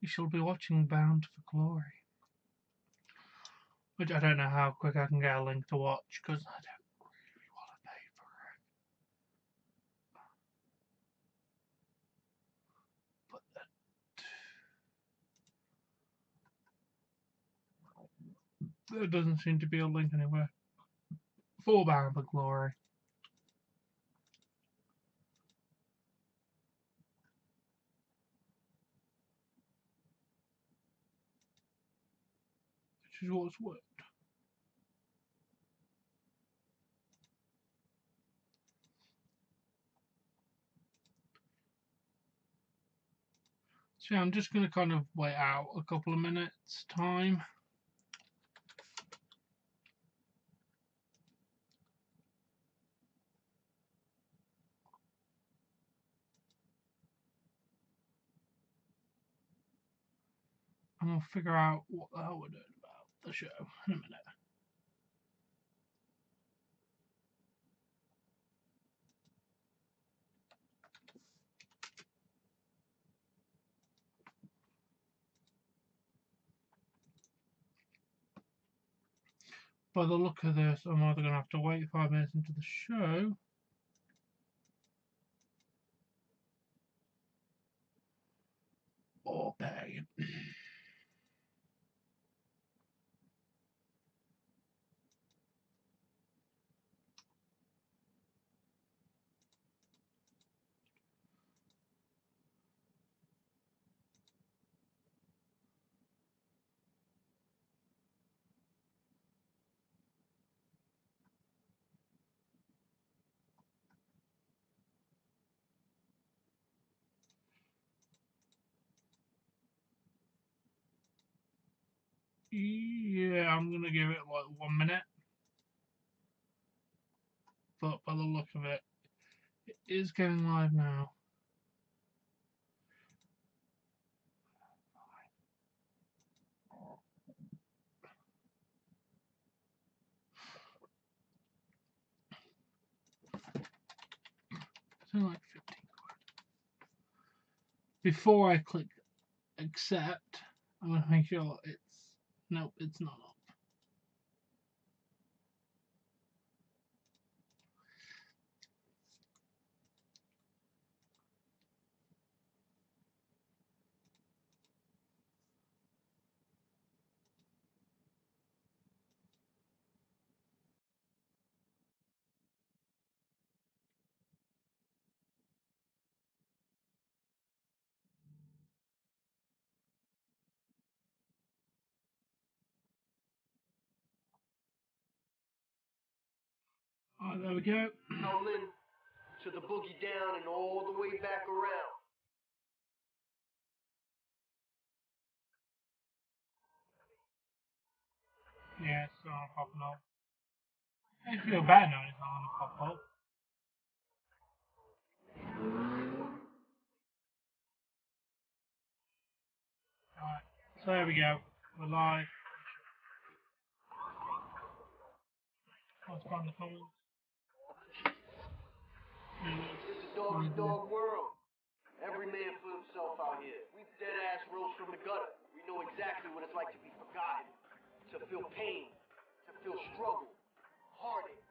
You shall be watching Bound for Glory. Which I don't know how quick I can get a link to watch because I don't really want to pay for it. But there doesn't seem to be a link anywhere for Bound for Glory. Which is what's worked. So I'm just going to kind of wait out a couple of minutes time. And we'll figure out what the hell we're doing about the show in a minute. By the look of this, I'm either going to have to wait 5 minutes into the show or pay. Yeah, I'm going to give it like 1 minute. But by the look of it, it is going live now. It's only like 15. Before I click accept, I'm going to make sure it's... Nope, it's not up. Alright, there we go. Howlin' to the boogie down and all the way back around. Yeah, it's not popping up. I feel bad now it's not going to pop up. Alright, so there we go. We're live. Let's find the comments. It's a dog world. Every man for himself out here. We dead ass rose from the gutter. We know exactly what it's like to be forgotten, to feel pain, to feel struggle, heartache.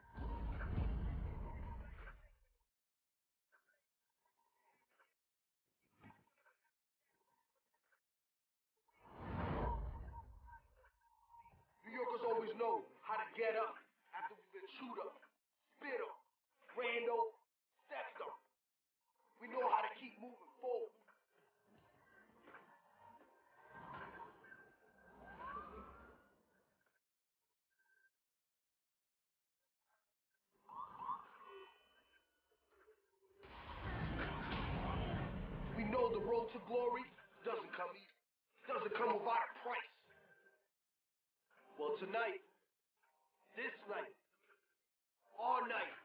New Yorkers always know how to get up after we've been chewed up, spit up, ran over, stepped up. We know how to keep moving forward. We know the road to glory doesn't come easy, doesn't come without a price. Well, tonight, this night, our night,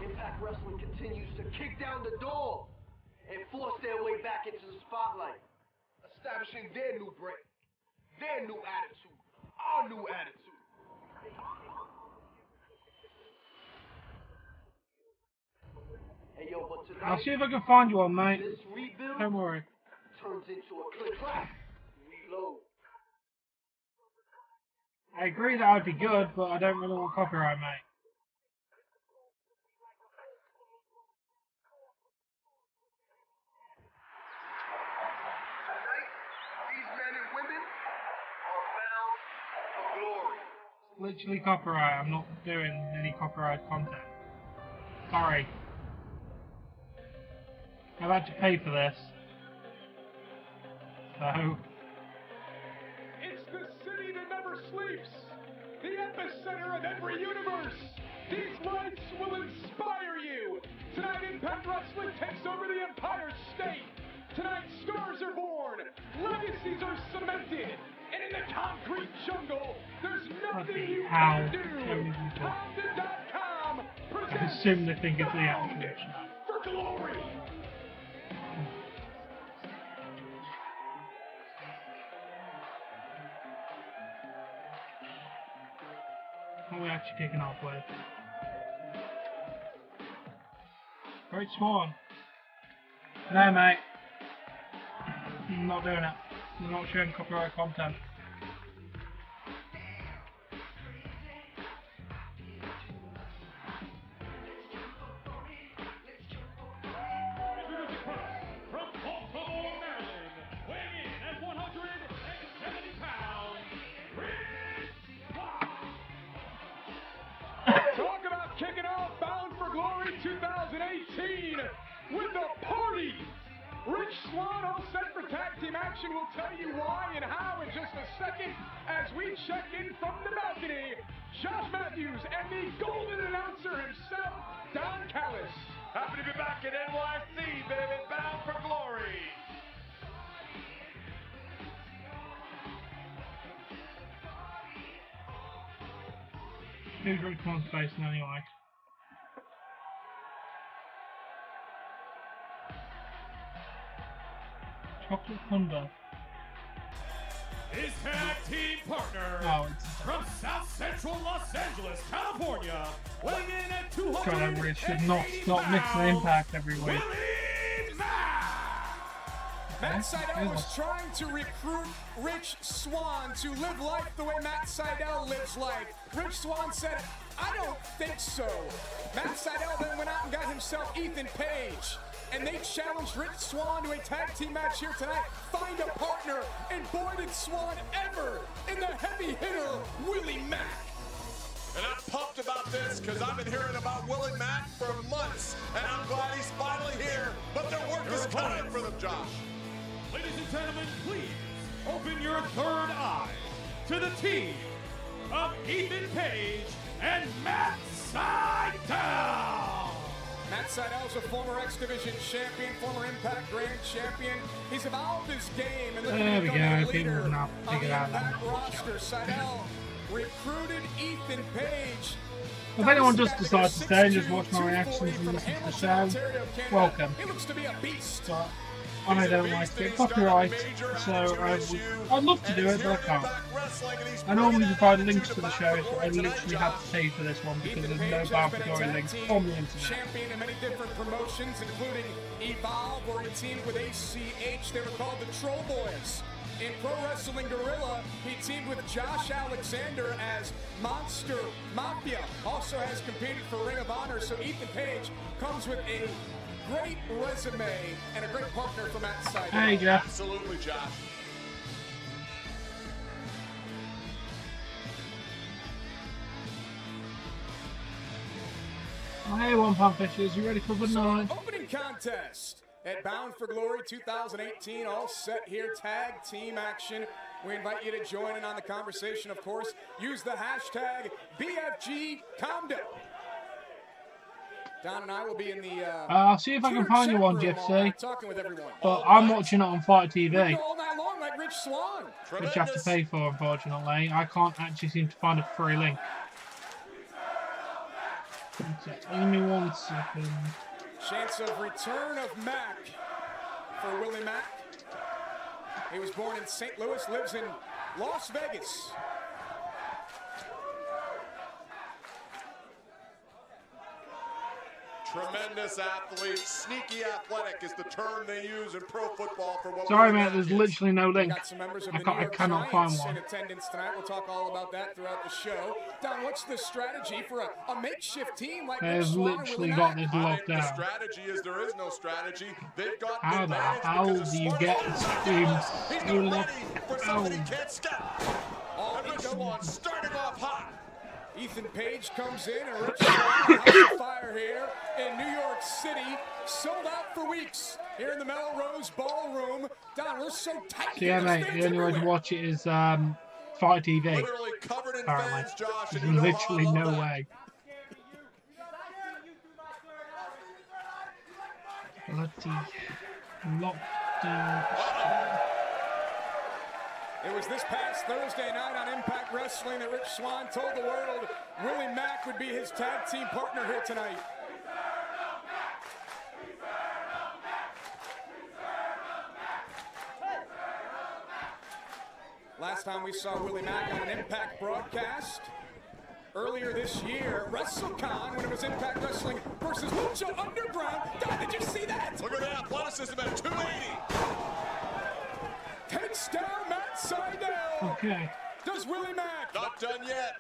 Impact Wrestling continues to kick down the door and force their way back into the spotlight, establishing their new brand, their new attitude, our new attitude. Hey yo, but tonight, I'll see if I can find you one, mate. this rebuild Don't worry. turns turns into a click-clack. Reload. I agree that would be good, but I don't really want copyright, mate. Tonight, these men and women are bound for glory. Literally copyright. I'm not doing any copyright content. Sorry. I've had to pay for this. So. It's the city that never sleeps, the epicenter of every universe. These lights will inspire you. Tonight, Impact Wrestling takes over the Empire State. Tonight, stars are born, legacies are cemented, and in the concrete jungle, there's nothing you can do. Comden.com I presents assume they think it's the Bound actual show. for Glory. What are we actually kicking off with? Great Swan. No, mate. I'm not doing it. I'm not showing copyright content. From Baltimore, Maryland, weighing in at 170 pounds, Rich Swann. Talk about kicking off Bound for Glory 2018 with a party. Rich Swann, all set for tag team action, will tell you why and how in just a second as we check in from the balcony. Josh Matthews and the golden announcer himself, Don Callis. Happy to be back in NYC, baby. Bound for Glory. Who's Rick Swan's facing anyway? Chocolate Thunder. His tag team partner Oh, it's from South Central Los Angeles, California, weighing in at 200 God, I should not stop mixing Impact every week. Willie Mack. Matt Sydal was trying to recruit Rich Swann to live life the way Matt Sydal lives life. Rich Swann said, I don't think so. Matt Sydal then went out and got himself Ethan Page. And they challenged Rich Swann to a tag team match here tonight. Find a partner. And boy did Swann ever in the heavy hitter, Willie Mack. And I'm pumped about this because I've been hearing about Willie Mack for months, and I'm glad he's finally here. But their work is cut out for them, Josh. Ladies and gentlemen, please open your third eye to the team of Ethan Page and Matt Sydal. Matt Sydal is a former X Division champion, former Impact Grand Champion. He's evolved his game and There we become go. a People leader have now on figured the out Impact that. roster. Sydal recruited Ethan Page. If anyone does decide to stay and just watch my reactions and listen to the show, welcome. He looks to be a beast. But I don't like it. Copyright, so I'd love to do it, but I can't. I normally provide links to the shows, but I literally had to pay for this one because there's no Bound for Glory links on the internet. Champion in many different promotions, including Evolve, where he teamed with ACH. They were called the Troll Boys. In Pro Wrestling Guerrilla, he teamed with Josh Alexander as Monster Mafia. Also has competed for Ring of Honor, so Ethan Page comes with a great resume and a great partner for Matt Sydal. Hey, Jeff. Absolutely, Josh. Hey, One Pound Fishers, you ready for the night? Opening contest at Bound for Glory 2018, all set here, tag team action. We invite you to join in on the conversation, of course. Use the hashtag BFGComdo. Don and I will be in the I'll see if I can find you one, chat room Jeff all C. night, talking with everyone. But I'm watching it on Fight TV, All night long like Rich Swann. which you have to pay for, unfortunately. I can't actually seem to find a free link. Give me 1 second. Chance of return of Mack for Willie Mack. He was born in St. Louis, lives in Las Vegas. Tremendous athlete, sneaky athletic is the term they use in pro football for what. Sorry, mate. There's literally no link. Got some members of I the New York cannot Giants find one. in attendance tonight. We'll talk all about that throughout the show. Don, what's the strategy for a makeshift team like They've literally got this I locked think the down. strategy is there is no strategy. They've got How an the advantage hell because do you of get Swan's this speed. team He's so not locked ready for somebody down? he can't stop. And Rich Swann starting off hot. Ethan Page comes in and Rich Swann has a fire here in New York City. Sold out for weeks here in the Melrose Ballroom. Don, we're so tight. So yeah, mate. The only way to watch it is Fight TV. Literally covered in Apparently, fans, Josh, and there's you know how I literally love no that. way. Bloody lockdown. It was this past Thursday night on Impact Wrestling that Rich Swann told the world Willie Mack would be his tag team partner here tonight. Last time we saw Willie Mack on an Impact broadcast, earlier this year, WrestleCon, when it was Impact Wrestling versus Lucha Underground. Don, did you see that? Look at the athleticism at 280. Takes down Matt Sydal. Okay. Does Willie Mack? Not done yet.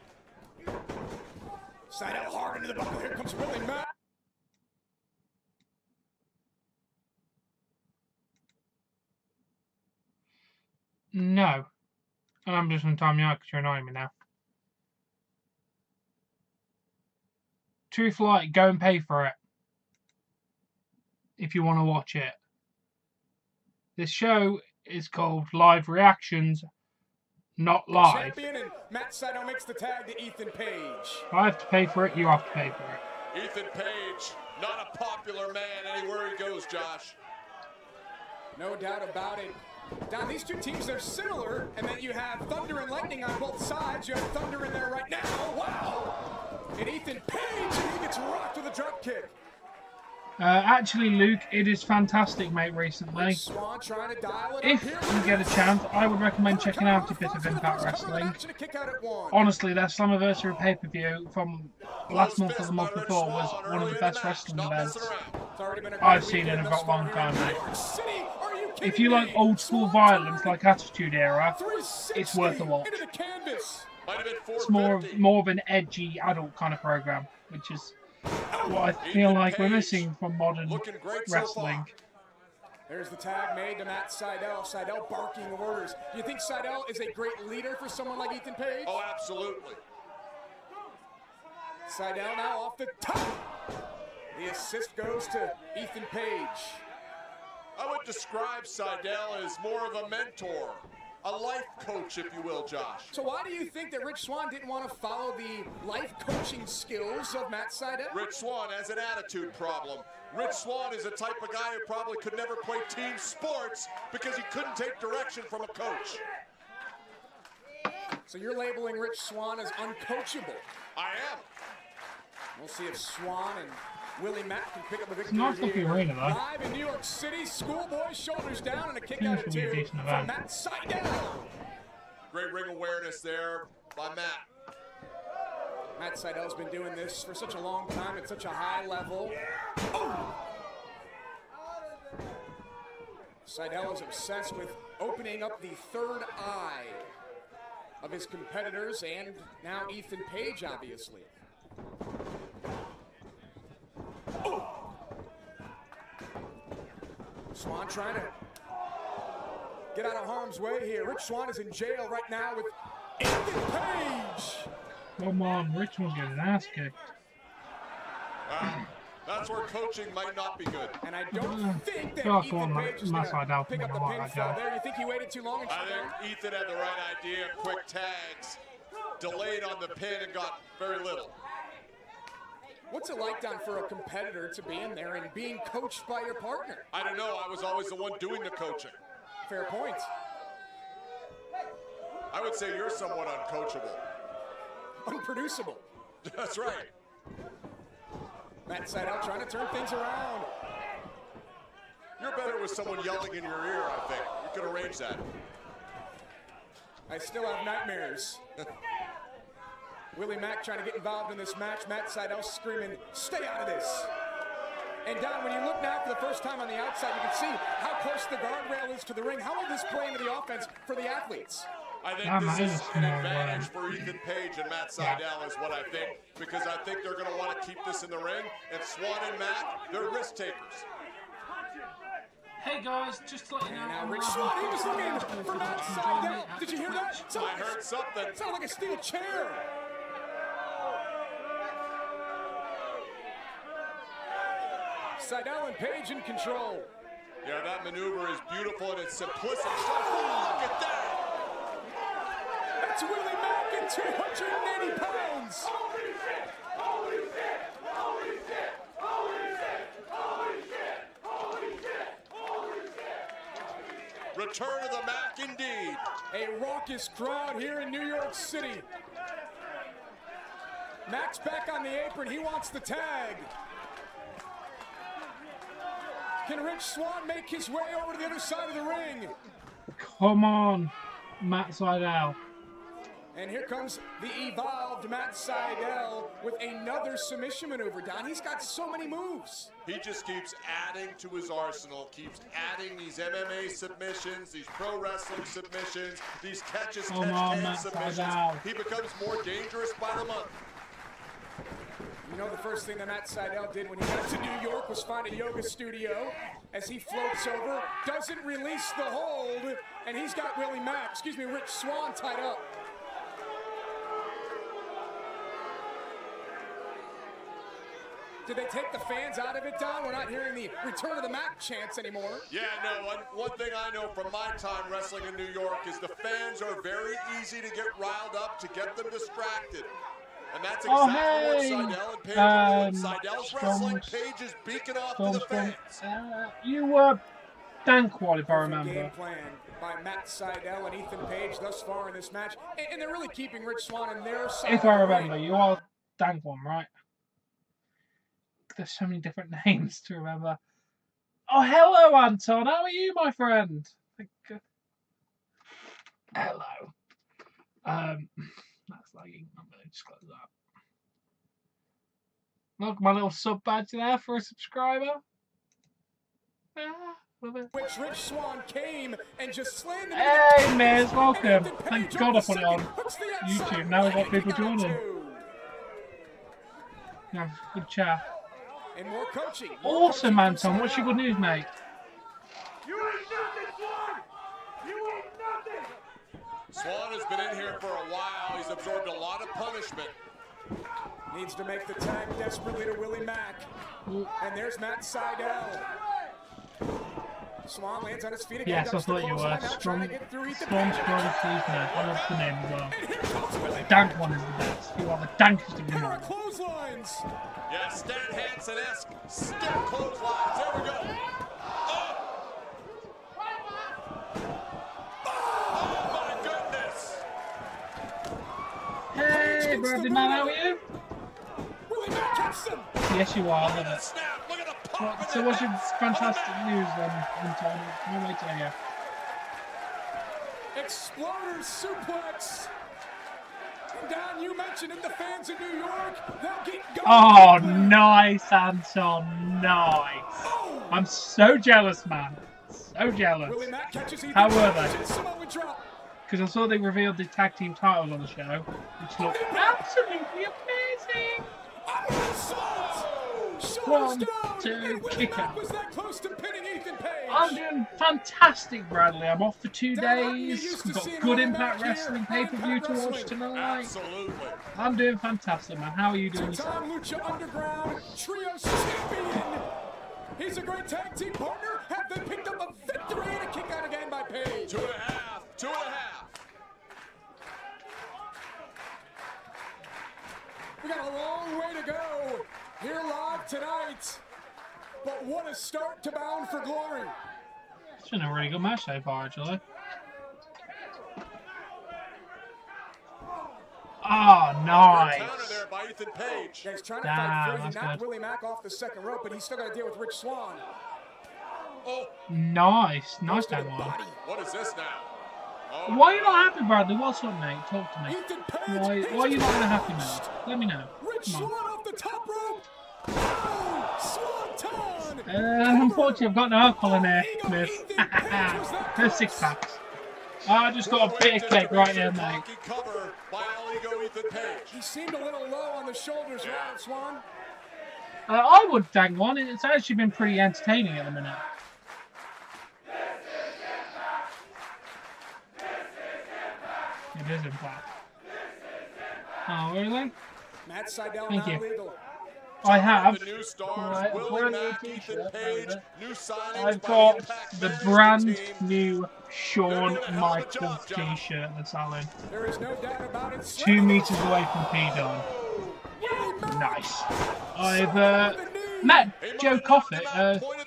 Sydal hard into the buckle. Here comes Willie Mack. No. And I'm just going to time you out because you're annoying me now. Truth Light, go and pay for it. If you want to watch it. This show is called Live Reactions, not live. Champion, and Matt Sydal makes the tag to Ethan Page. I have to pay for it, you have to pay for it. Ethan Page, not a popular man anywhere he goes, Josh. No doubt about it. Don, these two teams are similar, and then you have Thunder and Lightning on both sides. You have Thunder in there right now. Wow! And Ethan Page, and he gets rocked with a drop kick. Actually, Luke, it is fantastic, mate, recently. Swann trying to dial it If up here. you get a chance, I would recommend checking out a bit of Impact Wrestling. Honestly, their Slammiversary pay-per-view from last month or the month before was one of the best wrestling events I've seen in a very long time, mate. If you like old school violence, like Attitude Era, it's worth a watch. It's more of an edgy adult kind of program, which is what I feel like we're missing from modern wrestling. There's the tag made to Matt Sydal. Sydal barking orders. Do you think Sydal is a great leader for someone like Ethan Page? Oh, absolutely. Sydal now off the top. The assist goes to Ethan Page. I would describe Sydal as more of a mentor, a life coach, if you will, Josh. So why do you think that Rich Swann didn't want to follow the life coaching skills of Matt Sydal? Rich Swann has an attitude problem. Rich Swann is the type of guy who probably could never play team sports because he couldn't take direction from a coach. So you're labeling Rich Swann as uncoachable. I am. We'll see if Swann and Willie Mack can pick up a victory. It's a nice looking arena, though. Live in New York City, Schoolboy shoulders down and a kick Seems out of to be a two decent from event. Matt Sydal. Great ring awareness there by Matt. Matt Sydal's been doing this for such a long time at such a high level. Oh! Sydal is obsessed with opening up the third eye of his competitors and now Ethan Page, obviously. Oh! Swann trying to get out of harm's way here. Rich Swann is in jail right now with Ethan Page. Come on, Richmond's getting his ass kicked. That's where coaching might not be good. And I don't think that Feel like Ethan one Page is Matt going to Sydal pick up the coming along, pinfall okay. there. You think he waited too long? And I think Ethan had the right idea, quick tags, delayed on the pin and got very little. What's it like, Don, for a competitor to be in there and being coached by your partner? I don't know. I was always the one doing the coaching. Fair point. I would say you're somewhat uncoachable. Unproducible. That's right. Matt Sydal trying to turn things around. You're better with someone yelling in your ear, I think. You could arrange that. I still have nightmares. Willie Mack trying to get involved in this match. Matt Sydal screaming, "Stay out of this." And Don, when you look now for the first time on the outside, you can see how close the guardrail is to the ring. How will this play into the offense for the athletes? I think this is an advantage for Ethan Page and Matt Sydal is what I think, because I think they're going to want to keep this in the ring. And Swann and Matt, they're risk takers. Hey guys, just to let you know, now Rich Swann, he was looking for Matt Sydal. Did you hear that? I heard something. It sounded like a steel chair. Sydal and Page in control. Yeah, that maneuver is beautiful in its simplicity. Look at that! That's Willie Mack at 280 pounds. Holy shit! Holy shit! Holy shit! Holy shit! Holy shit! Holy shit! Holy shit! Return of the Mack indeed. A raucous crowd here in New York City. Mack's back on the apron. He wants the tag. Can Rich Swann make his way over to the other side of the ring? Come on, Matt Sydal. And here comes the evolved Matt Sydal with another submission maneuver. Don, he's got so many moves. He just keeps adding to his arsenal, keeps adding these MMA submissions, these pro wrestling submissions, these catches, catch submissions. He becomes more dangerous by the month. You know, the first thing that Matt Sydal did when he got to New York was find a yoga studio. As he floats over, doesn't release the hold, and he's got Rich Swann tied up. Did they take the fans out of it, Don? We're not hearing the return of the Mack chants anymore. Yeah, no, one thing I know from my time wrestling in New York is the fans are very easy to get riled up, to get them distracted. And that's exactly what Sydal and Page are doing. Sydal's wrestling, Page is beaking off to the fans. You were Dankwall, if I remember. Game plan by Matt Sydal and Ethan Page thus far in this match. And they're really keeping Rich Swann on their side. If I remember, you are Dankwall, right? There's so many different names to remember. Oh, hello, Anton. How are you, my friend? Hello. That's lagging. I'm going to just close that. Look, my little sub badge there for a subscriber. Which Rich Swann came and just slammed him. Hey, Miz, welcome. Thank God I put it on YouTube. Now we've got people joining. Yeah, good chat. And more coaching. Awesome, Anton. What's your good news, mate? You ain't nothing, Swann! You ain't nothing! Swann has been in here for a while. He's absorbed a lot of punishment. Needs to make the tag desperately to Willie Mack. And there's Matt Sydal. Swann lands on his feet again. Yes, I thought you were. Strong Strong Please, man. I love the name as well. The dank one is the best. You are the dankest of them all. Clotheslines. Yeah, Stan Hansen-esque stiff clotheslines. There we go. Oh, my goodness. Hey, Bradley man, how are you? Willie Mack gets him. Yes, you are. I love it. Snap. Look at the pop. So what's your fantastic news then, Anton? I'll wait to hear. Exploder suplex. Don, you mentioned it, the fans in New York, they'll get going. Oh, nice, Anton, nice. Oh. I'm so jealous, man. So jealous. How were they? Because I saw they revealed the tag team titles on the show, which looked absolutely amazing. 1, 2, kick out. I'm doing fantastic, Bradley. I'm off for 2 days. We've got good Impact Wrestling pay-per-view to watch tonight. Absolutely. I'm doing fantastic, man. How are you doing? Tom Lucha Underground Trios Champion. He's a great tag team partner. Have they picked up a victory and a kick out again by Page? 2.5. 2.5. We got a long way to go here live tonight. But what a start to Bound for Glory. It's been a really good match so far, actually. Oh, nice. Counter there by Ethan Page. Yeah, he's trying to fight free. He knocked Willie Mack off the second rope, but he's still got to deal with Rich Swann. Oh. Nice. Nice down one. What is this now? Oh. Why are you not happy, Bradley? What's up, mate? Talk to me. Why are you not happy, mate? Let me know. Rich Swann off the top rope. Oh, Swann Unfortunately, I've got no alcohol in here, miss. No 6 packs. I just got a bit of cake right here, mate. He seemed a little low on the shoulders, right, Swan? I would thank one. It's actually been pretty entertaining at the minute. It is, in fact. Oh, really? Matt Sydal Thank you. legal. I have. I've got the brand new Shawn Michaels t-shirt that's selling. There is no doubt about it. 2 meters away from P-Don. Nice. I've met Joe Coffett,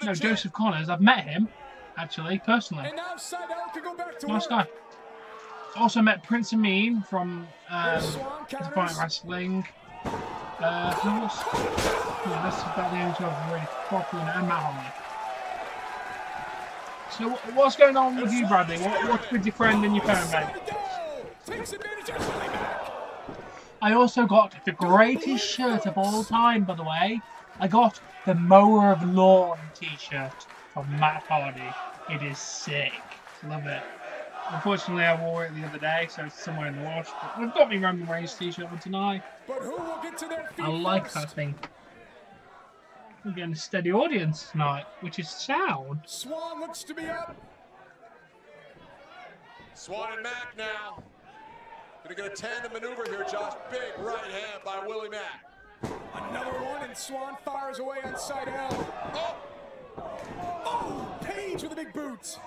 no, Joseph Connors. I've met him, actually, personally. And now Sydal can go back to Nice work. guy. Also met Prince Amin from Disappointment Wrestling. Who else? Yeah, that's about the only two I've really properly known. And Matt Holly. So, what's going on with you, Bradley? What's with your friend and your phone, mate? I also got the greatest shirt of all time, by the way. I got the Mower of Lawn t-shirt from Matt Hardy. It is sick. Love it. Unfortunately, I wore it the other day, so it's somewhere in the wash. But I've got me Roman Reigns t-shirt on tonight. But who will get to their feet I like first? that thing. We're getting a steady audience tonight, which is sound. Swan looks to be up. Swan and Mack now. Gonna get a tandem maneuver here, Josh. Big right hand by Willie Mack. Another one, and Swan fires away on Sydal. Oh, Page with a big boot.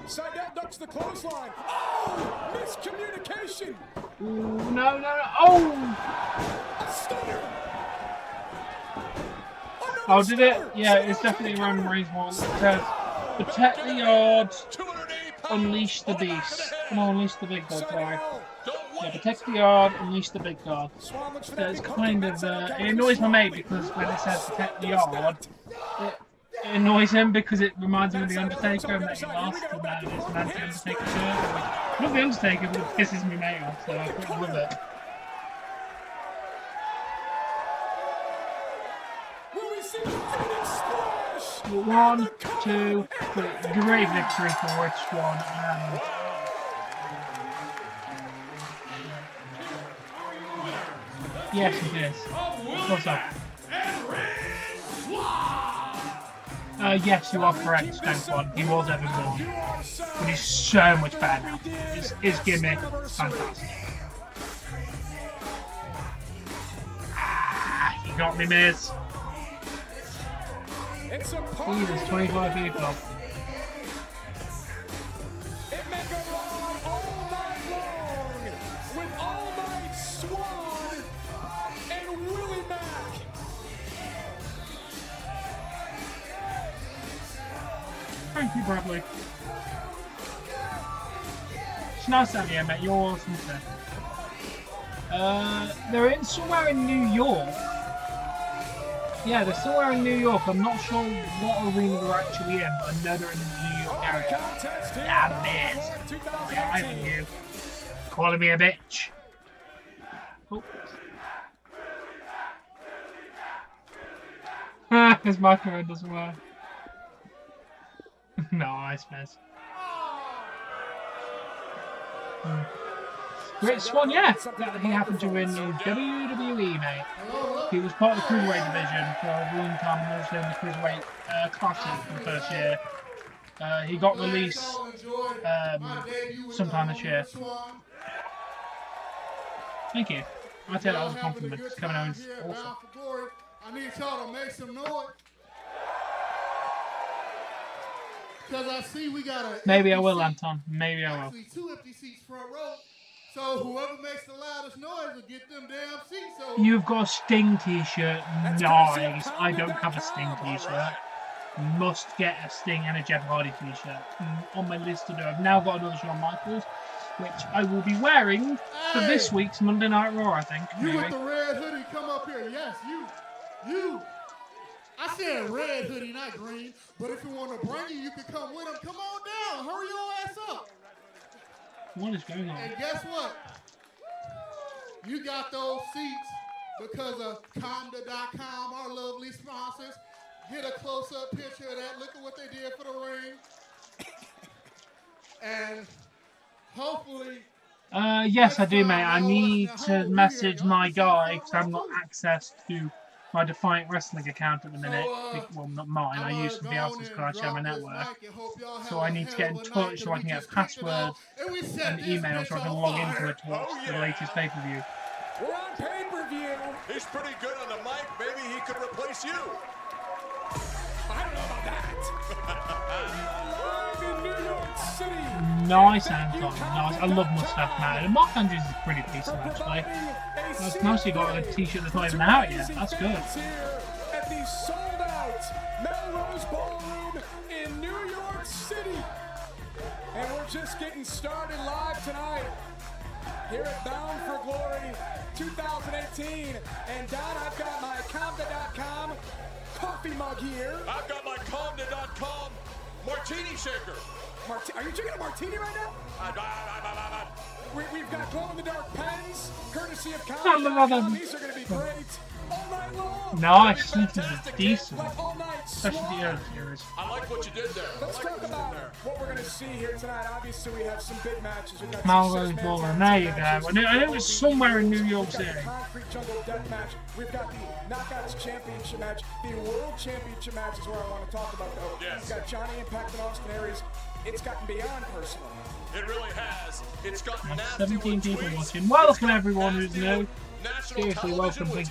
Sydal ducks the clothesline. Oh, miscommunication. Ooh, no. Oh! A stunner. Oh, did it? Yeah, it's definitely Roman Reigns one. It says, protect the yard, unleash the beast. Come on, unleash the big dog, sorry. Yeah, protect the yard, unleash the big dog. It's kind of, it annoys my mate because when it says protect the yard, it annoys him because it reminds him of The Undertaker and that he lost and that it's an anti-Undertaker shirt. Not The Undertaker, but it pisses me mate off, so I love it. One, two, three. Great victory for Rich Swann. And yes, it is. What's up? Yes, you are correct, Stone Cold. He was Evan Bourne. But he's so much better now. His gimmick is fantastic. Ah, you got me, Miz. Jesus, 25 people. It may go on all night long with All Might Swan and Willie Mack. Thank you, Bradley. It's nice to have you, mate. You're awesome, too. They're in somewhere in New York. Yeah, they're somewhere in New York. I'm not sure what arena they're actually in, but I know they're in the New York area. Yeah, Miz. Yeah, I know you. Calling me a bitch. Oh. His microphone doesn't work. Nice, Miz. Rich Swann, yeah, he happened to win the WWE, mate. He was part of the Cruiserweight division for a long time and also in the Cruiserweight Classic for the first year. He got released sometime this year. Thank you. I take that as a compliment. Kevin Owens is awesome. I need y'all to make some noise. Because I see we got a... Maybe I will, Anton. Maybe I will. Actually, 2 empty seats front row. So whoever makes the loudest noise will get them damn seats. So You've got a Sting t-shirt. Nice. I don't have a Sting t-shirt. Must get a Sting and a Jeff Hardy t-shirt on my list to do. I've now got another Shawn Michaels, which I will be wearing for this week's Monday Night Raw, I think. You with the red hoodie, come up here. Yes, you. I said red hoodie, not green. But if you want to bring you can come with them. Come on down. Hurry your ass up. What is going on? And guess what? You got those seats because of Comda.com, our lovely sponsors. get a close-up picture of that. Look at what they did for the ring. And hopefully... yes, I do, mate. I need to message my guy because I haven't got access to my Defiant Wrestling account at the minute. Well, not mine. I use somebody else's because I share my network. So I need to get in touch so I can get a password and email so I can log into it to watch the latest pay-per-view. We're on pay-per-view. He's pretty good on the mic. Maybe he could replace you. I don't know about that. Live in New York City. Nice, Anton. Nice. I love Mustache Man. And Mark Andrews is pretty decent, actually. That's nice you got a t-shirt that's not even out yet. That's good. At the sold-out Melrose Ballroom in New York City. And we're just getting started live tonight here at Bound for Glory 2018. And Don, I've got my Comda.com coffee mug here. I've got my Comda.com martini shaker. Are you drinking a martini right now? We've got glow-in-the-dark pens, courtesy of Comda.com. These are going to be great all night long. Nice, this is decent. Especially the early series. I like what you did there. Let's talk about what we're going to see here tonight. Obviously, we have some big matches. We've got Melrose Ballroom, there you go. I knew it was somewhere in New York City. Concrete Jungle Death Match. We've got the Knockouts Championship match. The World Championship match is where I want to talk about, though. Yes. We've got Johnny Impact and Austin Aries. It's gotten beyond personal. It really has. It's got 17 people watching. Welcome everyone who's new. Seriously, welcome. Thank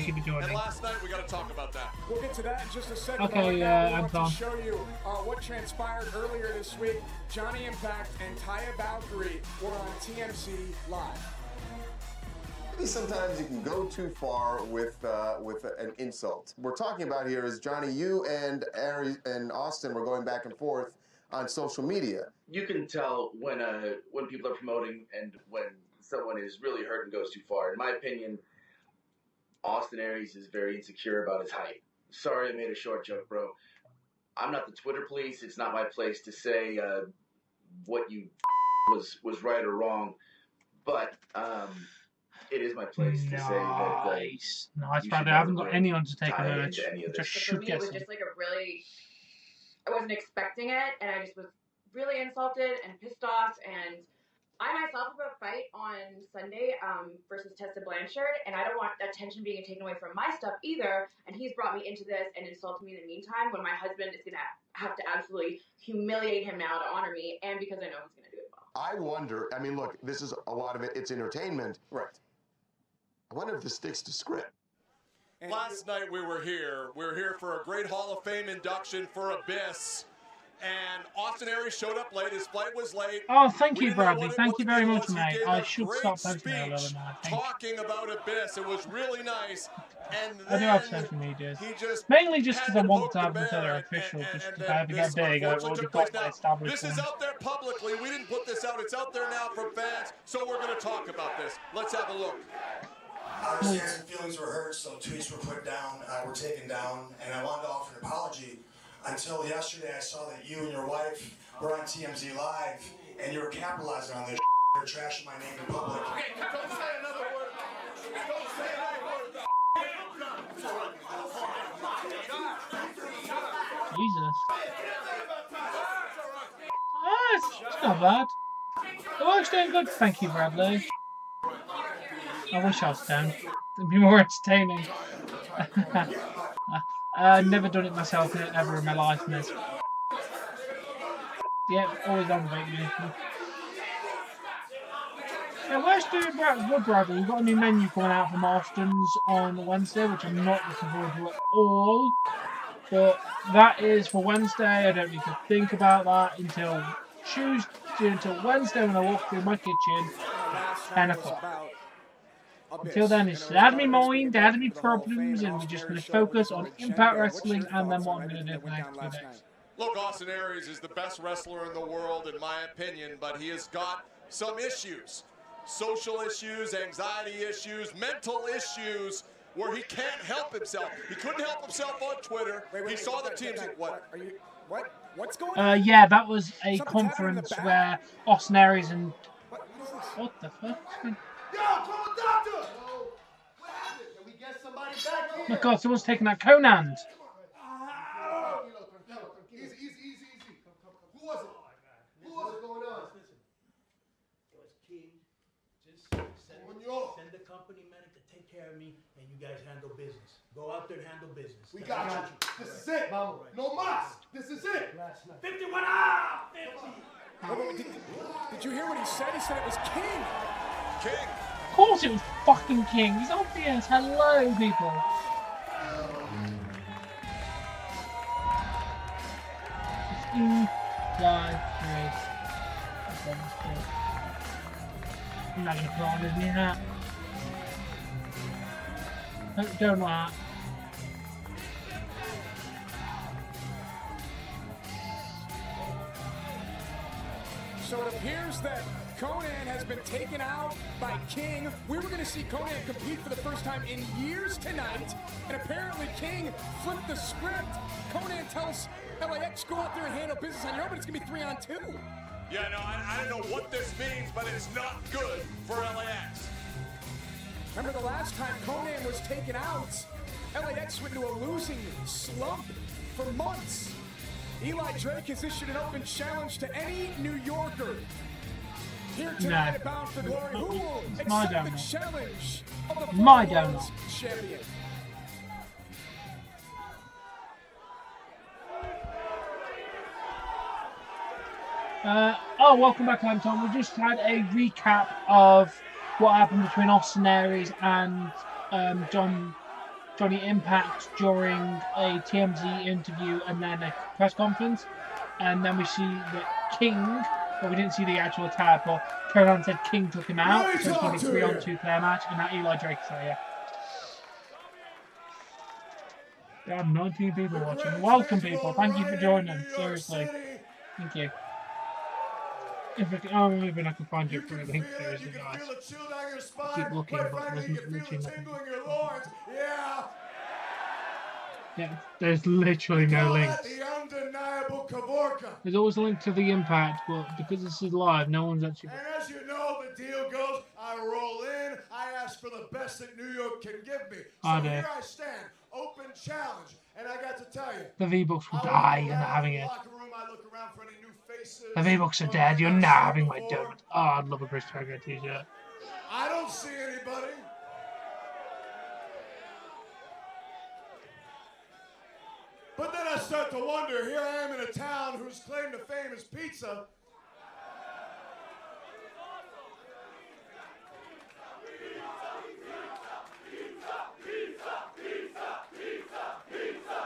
you for joining. And last night we got to talk about that. We'll get to that in just a second. Okay, I want Anton. to show you what transpired earlier this week. Johnny Impact and Taya Valkyrie were on TMZ Live. Sometimes you can go too far with an insult. We're talking about here is, Johnny, you and Aries and Austin were going back and forth on social media. You can tell when people are promoting and when someone is really hurt and goes too far. In my opinion, Austin Aries is very insecure about his height. Sorry I made a short joke, bro. I'm not the Twitter police. It's not my place to say what you was right or wrong. But it is my place to say that. Nice, brother. I haven't got anyone to take a urge. Just should get it was just like a really. I wasn't expecting it, and I just was really insulted and pissed off. And I myself have a fight on Sunday versus Tessa Blanchard, and I don't want attention being taken away from my stuff either. And he's brought me into this and insulted me in the meantime, when my husband is going to have to absolutely humiliate him now to honor me, and because I know he's going to do it well. I wonder, I mean, look, this is a lot of it, it's entertainment. Right. I wonder if this sticks to script. Last night we were here for a great Hall of Fame induction for Abyss. And Austin Aries showed up late. His flight was late. Oh, thank you, Bradley. Thank you very much, mate. I should stop posting a little now. Talking about Abyss. It was really nice. And I do have social media. Mainly just because I want to have them until they're official. Just if I ever get big, I've already got my established This is out there publicly. We didn't put this out. It's out there now from fans. So we're going to talk about this. Let's have a look. Our stance and feelings were hurt, so tweets were put down, were taken down, and I wanted to offer an apology. Until yesterday, I saw that you and your wife were on TMZ Live, and you were capitalizing on this. You're trashing my name in public. Okay, don't say another word. Don't say another word. Jesus. Oh, it's not bad. The work's doing good, thank you, Bradley. I wish I was down. It'd be more entertaining. I've never done it myself ever in my life, miss. Yeah, always aggravating me. Yeah, where's the Bradley? We've got a new menu coming out from Austin's on Wednesday, which I'm not looking forward to at all. But that is for Wednesday. I don't need to think about that until Wednesday when I walk through my kitchen at 10 o'clock. Until then, it's out of my mind, out of my problems, and we're just going to focus on Impact Wrestling and then what I'm going to do for the next 2 days. Look, Austin Aries is the best wrestler in the world, in my opinion, but he has got some issues. Social issues, anxiety issues, mental issues, where he can't help himself. He couldn't help himself on Twitter. He saw the teams. What? What's going on? Yeah, that was a conference where Austin Aries and... What the fuck? Yo, call a doctor! What happened? Can we get somebody back here? Oh my god, someone's taking that Conan. company medic to take care of me, and you guys handle business. Go out there and handle business. We got you. This is it, mama. No mas. This is it. Last night. 51 50. Did you hear what he said? He said it was King. King. Of course it was fucking King. He's obvious. Hello, people. I'm not gonna put on his new hat. Don't laugh. So it appears that Conan has been taken out by King. We were going to see Conan compete for the first time in years tonight, and apparently King flipped the script. Conan tells LAX, go out there and handle business on your own, but it's going to be 3-on-2. Yeah, no, I don't know what this means, but it's not good for LAX. Remember the last time Conan was taken out, LAX went into a losing slump for months. Eli Drake has issued an open challenge to any New Yorker. Here tonight at Bound for Glory, who will accept the challenge of the World Champion? Welcome back, Anton. We just had a recap of what happened between Austin Aries and Johnny Impact during a TMZ interview and then a press conference. And then we see that King, well, we didn't see the actual attack, but Conan said King took him out, so it's going to be a 3-on-2 player match, and that Eli Drake is here. There are 19 people watching. Welcome, people. Thank you for joining. Seriously. Thank you. If I can, maybe I can find you for a link, seriously, guys. Keep looking, but there's literally nothing. Yeah, there's literally no links. There's always a link to the Impact, but because this is live, no one's actually... And as you know, the deal goes, I roll in, I ask for the best that New York can give me. So here I stand, open challenge, and I got to tell you... The V-Bucks will die, you're not having it. The V-Bucks are dead, you're not having my donut. Oh, I'd love a Chris Jericho t-shirt. I don't see anybody. But then I start to wonder, here I am in a town whose claim to fame is pizza.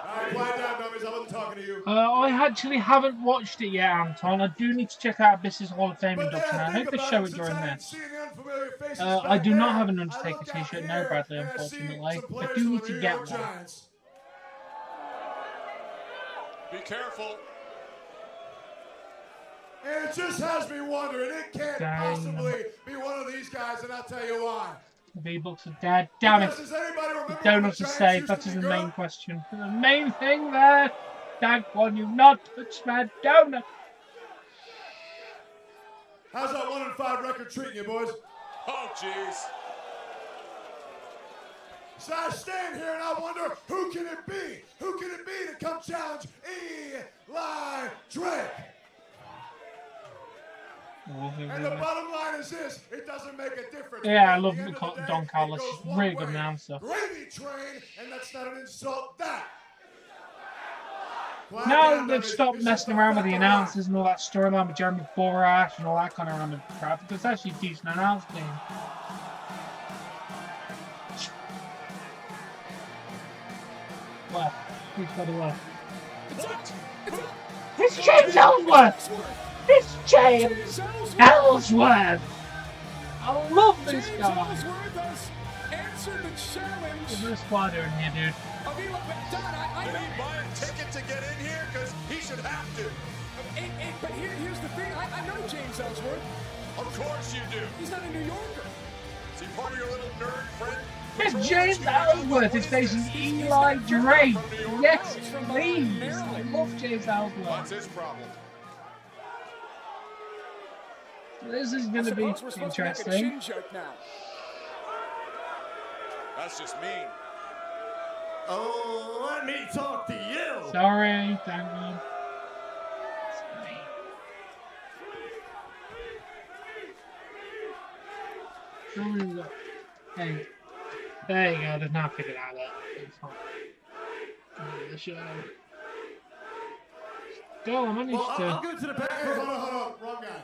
Alright, quiet down, dummies. I wasn't talking to you. I actually haven't watched it yet, Anton. I do need to check out Abys's Hall of Fame induction. I hope they show it during this. I do not have an Undertaker t-shirt, no, Bradley, unfortunately. I do need to get one. Be careful. And it just has me wondering, it can't possibly be one of these guys, and I'll tell you why. The V-Bucks are dead. Damn it. The donuts are safe. That is the main question. The main thing there. Thank one, you've not touched my donut. How's that 1-5 record treating you, boys? Oh, jeez. So I stand here and I wonder, who can it be? Who can it be to come challenge Eli Drake? And the bottom line is this, it doesn't make a difference. Yeah, I love Don Carlos. Really good announcer. Gravy train, and that's not an insult, that. Now they've stopped messing around with the announcers and all that storyline with Jeremy Borash and all that kind of random crap. Because it's actually a decent announce team. Left. Who's got a left? It's James Ellsworth! It's James Ellsworth! I love this guy! There's a squatter in here, dude. Did he buy a ticket to get in here? Because he should have to. But here's the thing. I know James Ellsworth. Of course you do. He's not a New Yorker. Is he part of your little nerd friend? It's James Ellsworth is facing Eli Drake. Yes, please. I love James Ellsworth. What's his problem? This is going to be interesting. That's just mean. Oh, let me talk to you. Sorry, thank you. Sorry. Hey, there you go. They've now figured out that it's not the show. Still, I managed to. I'll go to the back. Hey, hold on, wrong guy.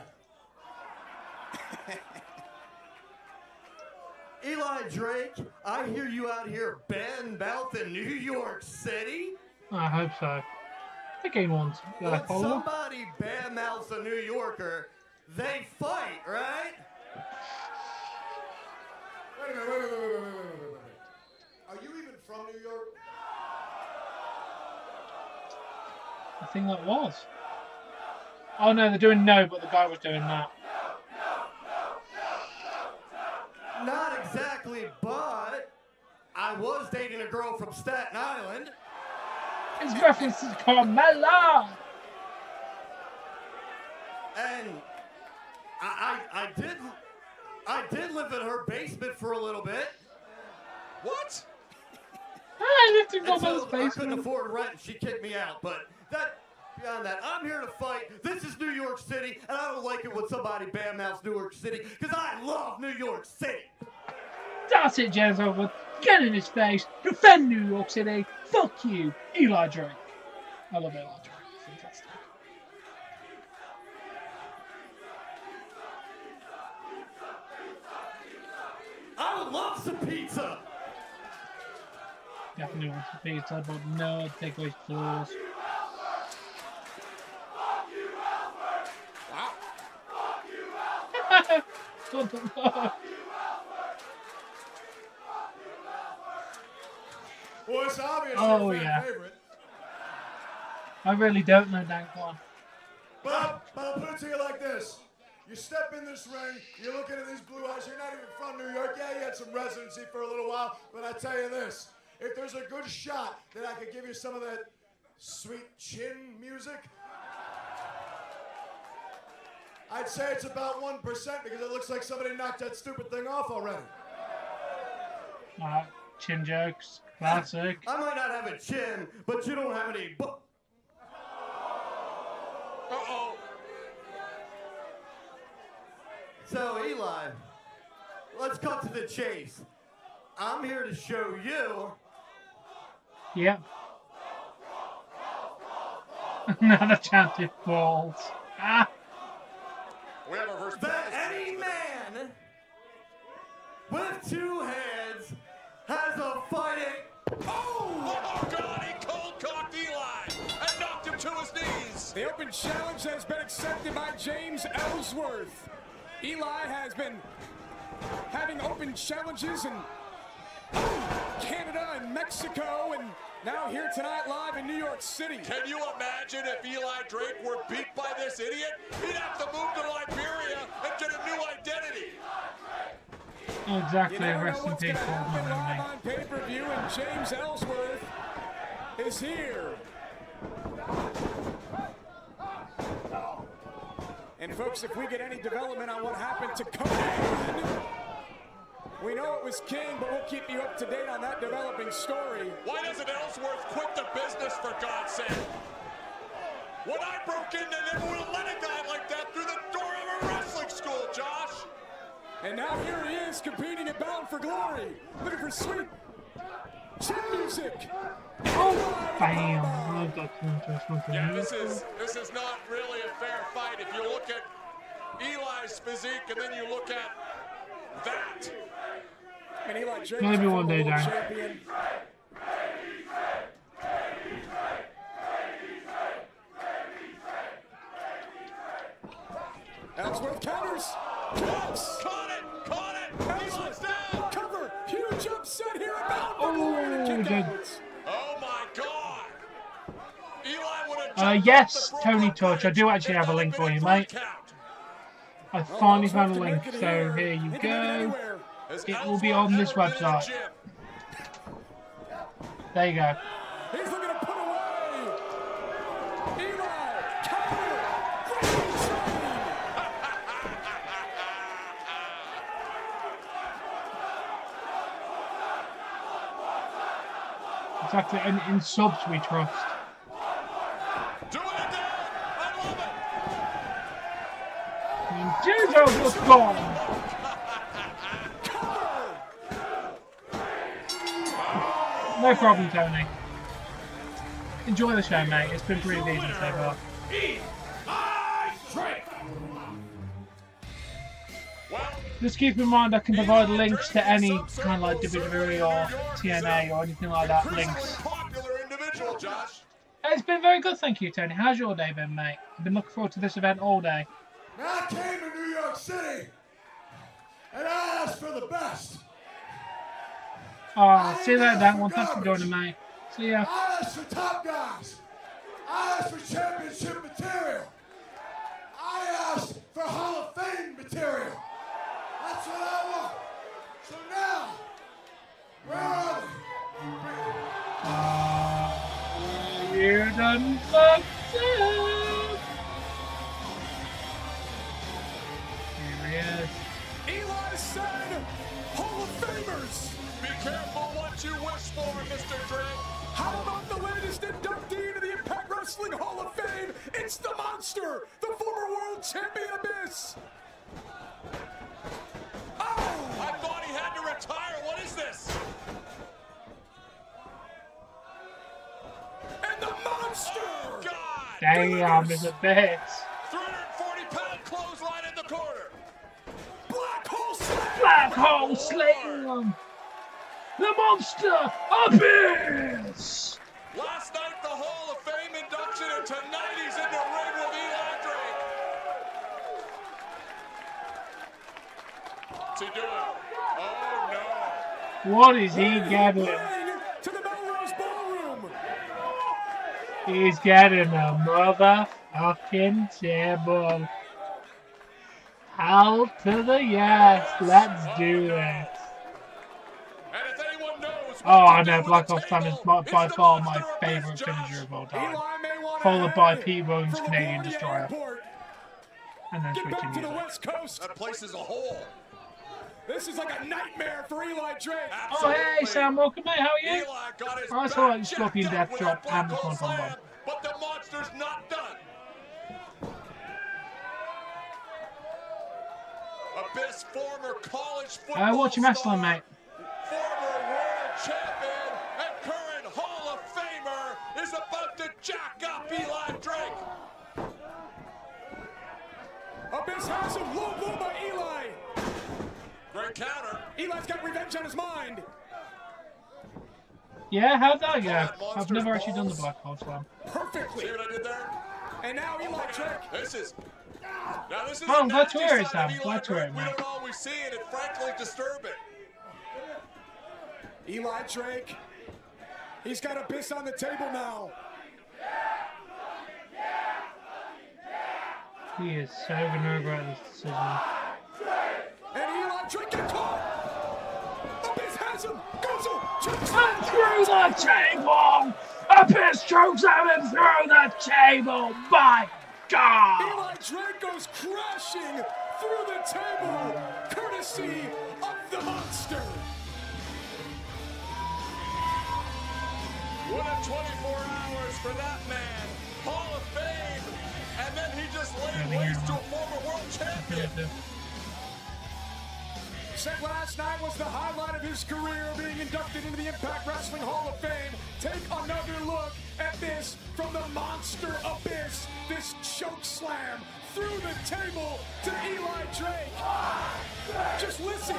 Eli Drake, I hear you out here bad-mouthing New York City. I hope so. I think he wants. When somebody bad-mouths a New Yorker, they fight, right? Wait a minute. Are you even from New York? I think that was. Oh no, they're doing no, but the guy was doing that. Not exactly, but I was dating a girl from Staten Island. His reference is Carmella. And I did live in her basement for a little bit. What? I lived in Carmella's I basement. couldn't afford rent, and she kicked me out. But beyond that, I'm here to fight. This is New York City, and I don't like it when somebody bad-mouths New York City, because I love New York City. That's it, James Over. Get in his face. Defend New York City. Fuck you, Eli Drake. I love Eli Drake. Fantastic. I would love some pizza. Definitely want some pizza, but no takeaway floors. Wow. Well, it's obvious Oh, you're a yeah. fan favorite. I really don't know Dankwan. But I'll put it to you like this. You step in this ring, you're looking at these blue eyes, you're not even from New York. Yeah, you had some residency for a little while, but I tell you this. If there's a good shot that I could give you some of that sweet chin music, I'd say it's about 1% because it looks like somebody knocked that stupid thing off already. Chin jokes. Classic. I might not have a chin, but you don't have any Uh-oh. So, Eli, let's cut to the chase. I'm here to show you. Yep. Another chanted balls. Ah. We have a verse. That any man with two heads has a fighting. Oh, God, he cold-cocked Eli and knocked him to his knees. The open challenge has been accepted by James Ellsworth. Eli has been having open challenges in Canada and Mexico, and now here tonight live in New York City. Can you imagine if Eli Drake were beat by this idiot? He'd have to move to Liberia and get a new identity. Oh, exactly. You never Rest know in what's peace, going to happen Old live Man. on pay-per-view, and James Ellsworth is here. And folks, if we get any development on what happened to Conan, we know it was King, but we'll keep you up to date on that developing story. Why doesn't Ellsworth quit the business, for God's sake? When I broke in, they never would have let a guy like that through the door of a wrestling school, Josh. And now here he is competing at Bound for Glory, looking for sweet chin music. Oh, bam! I've got some interesting Yeah, things. this is not really a fair fight. If you look at Eli's physique and then you look at that. And Eli Drake, Maybe one day, world Dan. champion. Ellsworth counters. Close. Caught it! Eli's down! Cover. Huge upset here at Bound for Glory. The kick out. Oh my God! Eli would have jumped Yes, off the Tony broken Touch. I do bridge actually and have a that link would've for been you, a mate. 3 count. I finally found a Ellsworth link, to make it so here you He can make it go. anywhere. Has It will be Ellsworth on this ever been in a website. gym? There you go. He's looking to put away. Eli, counter. Great train. It's actually in subs we trust. Doing it there! I love it! And James Ellsworth gone. No problem, Tony. Enjoy the show, mate. It's been pretty decent so far. Just keep in mind I can provide links to any kind of like WWE or TNA or anything like that. Links. It's been very good, thank you, Tony. How's your day been, mate? I've been looking forward to this event all day. I came to New York City and I asked for the best. Oh, see you later, Dan. Well, thanks for joining, mate. See ya. I asked for top guys. I asked for championship material. I asked for Hall of Fame material. That's what I want. So now, where are they? You done fucked up. Here he is. Eli said, Hall of Famers. Be careful what you wish for, Mr. Drake. How about the latest inductee into the Impact Wrestling Hall of Fame? It's the Monster, the former world champion Abyss. Oh! I thought he had to retire. What is this? And the Monster! Oh, God! Damn, is it bits? 340-pound clothesline in the corner. Black Hole Slam! Black Hole Slam! The Monster Abyss! Last night, the Hall of Fame induction, and tonight he's in the ring with Eli Drake. What's he doing? Oh, no. What is he getting? To the Melrose Ballroom. He's getting a motherfucking table. Hell to the yes. Let's do it. Oh, I know, Black Ops Slam is by far my favourite finisher of all time. Followed by Pete Rowan's Canadian Destroyer. And then switching to the West Coast. That place is a hole. This is like a nightmare for Eli Drake. Oh, hey, Sam, welcome, mate. How are you? I saw like Scorpion Death Drop and the Swan Bomb. But the Monster's not done. Abyss, former college football watch your wrestling, mate. Former world champion and current Hall of Famer is about to jack up Eli Drake. Abyss has him. Low blow by Eli. Great counter. Eli's got revenge on his mind. Yeah, how'd that go? I've never actually done the Black Hole Slam. Perfectly. See what I did there? And now Eli Drake. This is oh, I'm glad to hear it, Sam. Glad to hear it, we man. don't always see it, and frankly disturbing. Eli Drake. He's got Abyss on the table now. He is so gonna regret this decision. And Eli Drake gets caught. Abyss has him. Goes and through the table. Abyss chokes him through the table. My God. Eli Drake goes crashing through the table, courtesy of the Monster. What a 24 hours for that man. Hall of Fame. And then he just laid waste to a former world champion. Said last night was the highlight of his career, being inducted into the Impact Wrestling Hall of Fame. Take another look at this from the Monster Abyss. This choke slam through the table to Eli Drake. Just listen.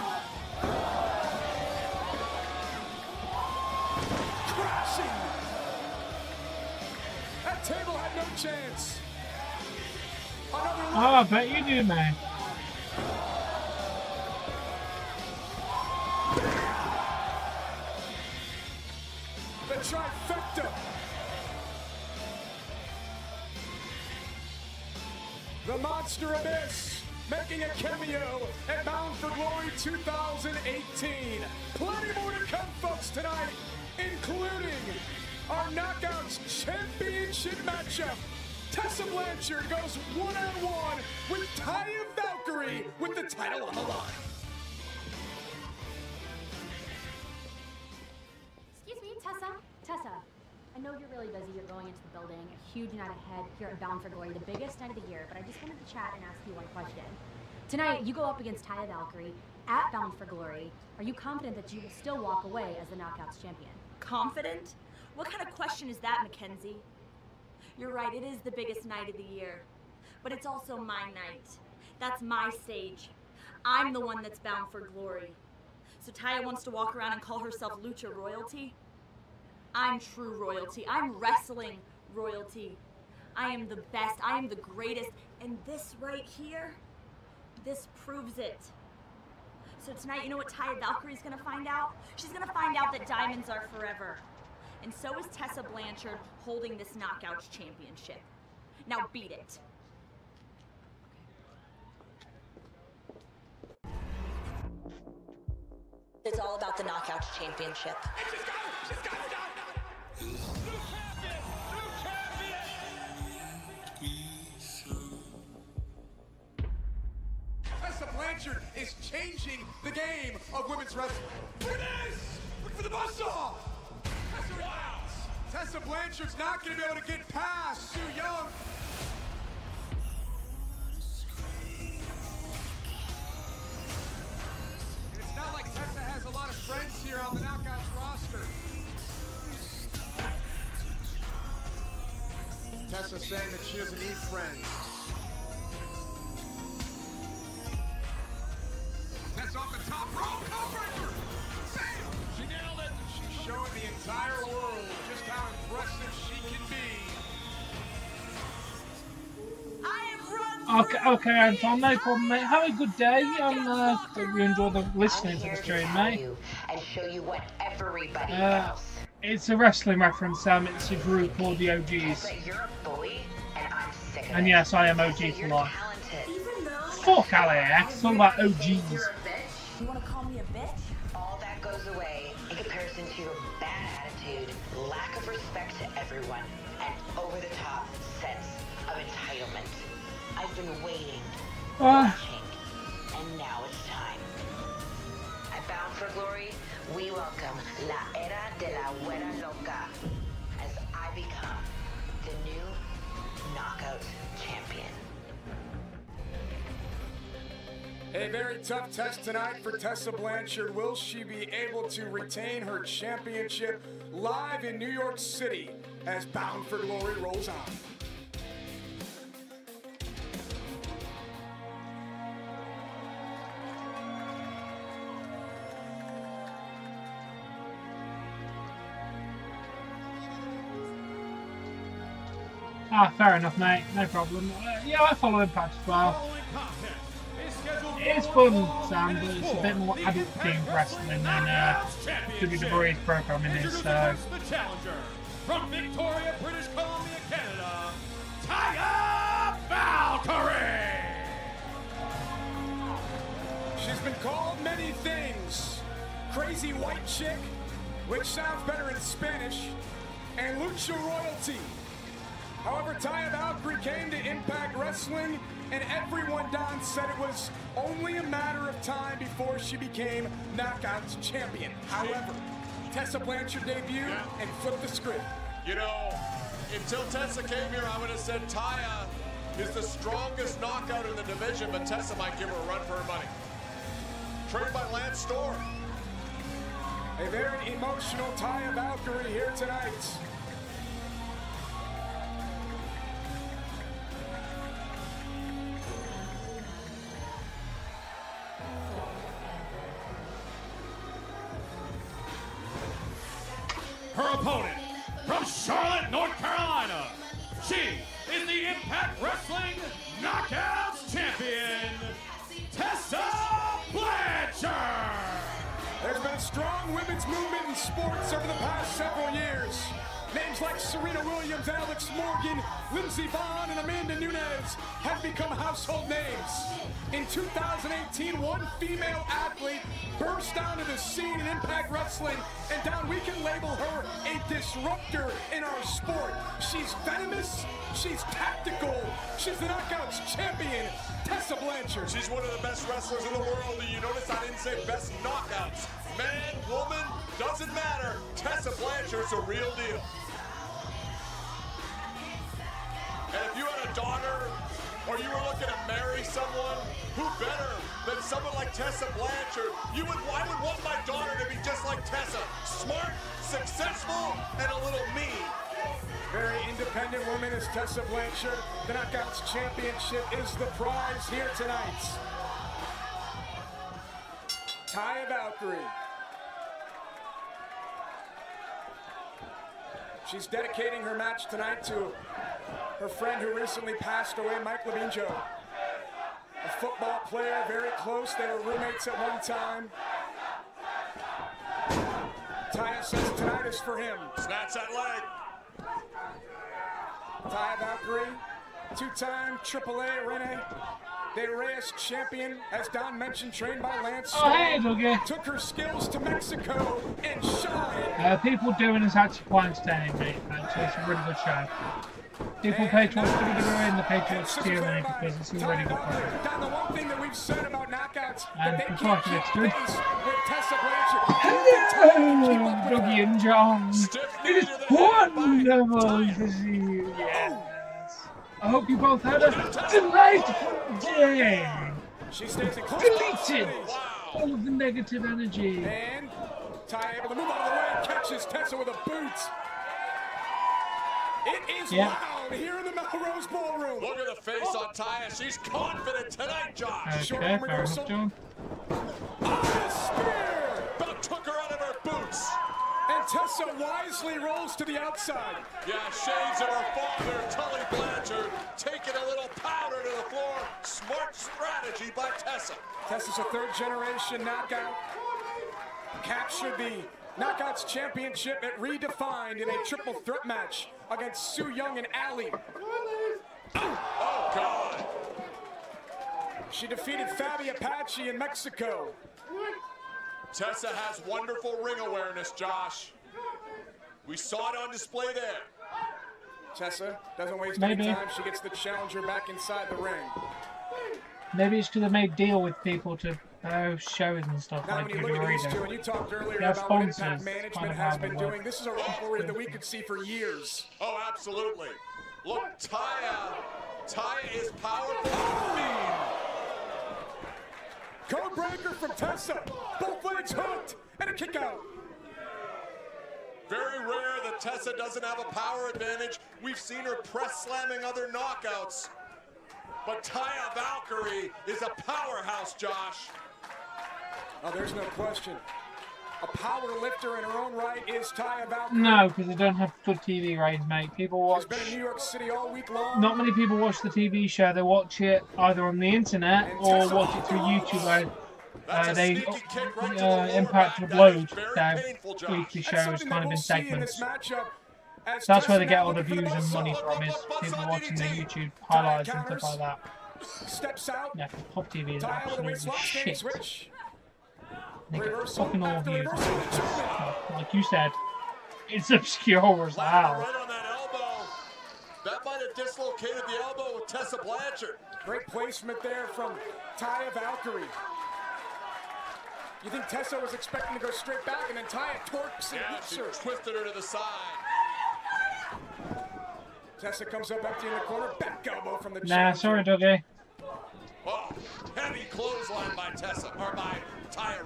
Crashing. That table had no chance. Another look. Oh, I bet you do, man. The trifecta. The Monster Abyss making a cameo at Bound for Glory 2018. Plenty more to come, folks, tonight, including our Knockouts Championship matchup. Tessa Blanchard goes one-on-one with Taya Valkyrie with the title on the line. Excuse me, Tessa, I know you're really busy. You're going into the building. A huge night ahead here at Bound for Glory, the biggest night of the year. But I just wanted to chat and ask you one question. Tonight, you go up against Taya Valkyrie at Bound for Glory. Are you confident that you will still walk away as the Knockouts champion? Confident? What kind of question is that, Mackenzie? You're right, it is the biggest night of the year. But it's also my night. That's my stage. I'm the one that's bound for glory. So Taya wants to walk around and call herself Lucha Royalty? I'm true royalty. I'm wrestling royalty. I am the best. I am the greatest. And this right here, this proves it. So tonight, you know what Taya Valkyrie's gonna find out? She's gonna find out that diamonds are forever. And so is Tessa Blanchard holding this Knockouts championship. Now beat it. It's all about the Knockouts championship. Tessa Blanchard is changing the game of women's wrestling. Look at this! Look for the buzzsaw! Tessa Blanchard's not going to be able to get past Su Yung. It's not like Tessa has a lot of friends here on the Knockouts roster. Tessa saying that she doesn't need friends. That's off the top rope, Codebreaker! She nailed it! She's showing the entire world just how impressive she can be. I am run. Okay, Anton, no problem, mate. Have a good day. Hope you enjoy the listening to the stream, mate. And show you what everybody knows. It's a wrestling reference, Sam. It's a group called the OGs. You're a bully, and I'm sick of it. And yes, I am OG for life. Fuck LAX, it's all about OGs. You're a bitch. You want to call me a bitch? All that goes away in comparison to your bad attitude, lack of respect to everyone, and over-the-top sense of entitlement. I've been waiting, watching, and now it's time. At Bound for Glory, we welcome La Era de la Güera Loca as I become the new Knockout Champion. A very tough test tonight for Tessa Blanchard. Will she be able to retain her championship live in New York City as Bound for Glory rolls on? Fair enough, mate. No problem. Yeah, I follow Impact as well. It's fun, Sam, but it's a bit more adult-themed wrestling than WWE's programming is, so... The challenger from Victoria, British Columbia, Canada, Taya Valkyrie! She's been called many things. Crazy white chick, which sounds better in Spanish, and Lucha Royalty. However, Taya Valkyrie came to Impact Wrestling, and everyone down said it was only a matter of time before she became Knockouts champion. However, Tessa Blanchard debuted and flipped the script. You know, until Tessa came here, I would have said Taya is the strongest knockout in the division, but Tessa might give her a run for her money. Trained by Lance Storm. A very emotional Taya Valkyrie here tonight. Her opponent from Charlotte, North Carolina, she is the Impact Wrestling Knockouts Champion, Tessa Blanchard. There's been a strong women's movement in sports over the past several years. Names like Serena Williams, Alex Morgan, Lindsey Vonn, and Amanda Nunes have become household names. In 2018, one female athlete burst onto the scene in Impact Wrestling, and Don, we can label her a disruptor in our sport. She's venomous, she's tactical, she's the Knockouts champion, Tessa Blanchard. She's one of the best wrestlers in the world, and you notice I didn't say best knockouts. Man, woman, doesn't matter. Tessa Blanchard's a real deal. And if you had a daughter, or you were looking to marry someone, who better than someone like Tessa Blanchard, I would want my daughter to be just like Tessa. Smart, successful, and a little mean. Very independent woman is Tessa Blanchard. The Knockouts Championship is the prize here tonight. Taya Valkyrie. She's dedicating her match tonight to her friend who recently passed away, Mike Labinjo. A football player, very close. They were roommates at one time. Taya says tonight is for him. Snatch that leg. Taya Valkyrie, two-time AAA Rene De Reyes champion, as Don mentioned, trained by Lance Storm. Oh, hey, Dougie. Took her skills to Mexico and shined. People doing is actually quite entertaining, mate. Actually, it's a really good show. People pay to watch WWE and the pay to watch TNA because it's a really good product. Don, the one thing that we've said about Knockouts And that they for can't talking, keep it's good. pace with Tessa Blanchard. Hello, Dougie and John. It is wonderful to see you. Yes. I hope you both had a delightful day. She stays in close Deleted all of the negative energy. And Taya able to move out of the way and catches Tessa with a boot. It is loud here in the Melrose Ballroom. Look at the face on Taya. She's confident tonight, Josh. Okay, fair enough, John. Spear! About took her out of her boots. And Tessa wisely rolls to the outside. Yeah, shades of her father, Tully Blanchard, taking a little powder to the floor. Smart strategy by Tessa. Tessa's a third-generation knockout. Captured the Knockouts Championship at Redefined in a triple threat match against Su Yung and Ali. Oh, God. She defeated Fabi Apache in Mexico. Tessa has wonderful ring awareness, Josh. We saw it on display there. Tessa doesn't waste any time. She gets the challenger back inside the ring. Maybe it's because they made deal with people to shows and stuff now, like when you look at these two, and you talked earlier about what Impact Management has been doing, this is a rivalry that we could see for years. Oh, absolutely. Look, Taya is powerful. Mean. Code breaker from Tessa. Both legs hooked and a kick out. Very rare that Tessa doesn't have a power advantage. We've seen her press slamming other knockouts. But Taya Valkyrie is a powerhouse, Josh. Oh, there's no question. A power lifter in her own right is Taya Valkyrie. No, because they don't have good TV ratings, mate. People watch. She's been in New York City all week long. Not many people watch the TV show. They watch it either on the internet or watch it through YouTube. Impact would load their weekly shows kind of in segments. That's where they get all the views and money from, is people watching their YouTube highlights and stuff like that. Steps out. Yeah, Pop TV is absolutely shit. They get fucking all views. Like you said, it's obscure as hell. Right on that elbow. That might have dislocated the elbow with Tessa Blanchard. Great placement there from Taya Valkyrie. You think Tessa was expecting to go straight back, and then Taya torques and hits her. Twisted her to the side. Tessa comes up empty in the corner. Back elbow from the Nah, sorry, Dougie. Oh, heavy clothesline by Tessa, or by Taya.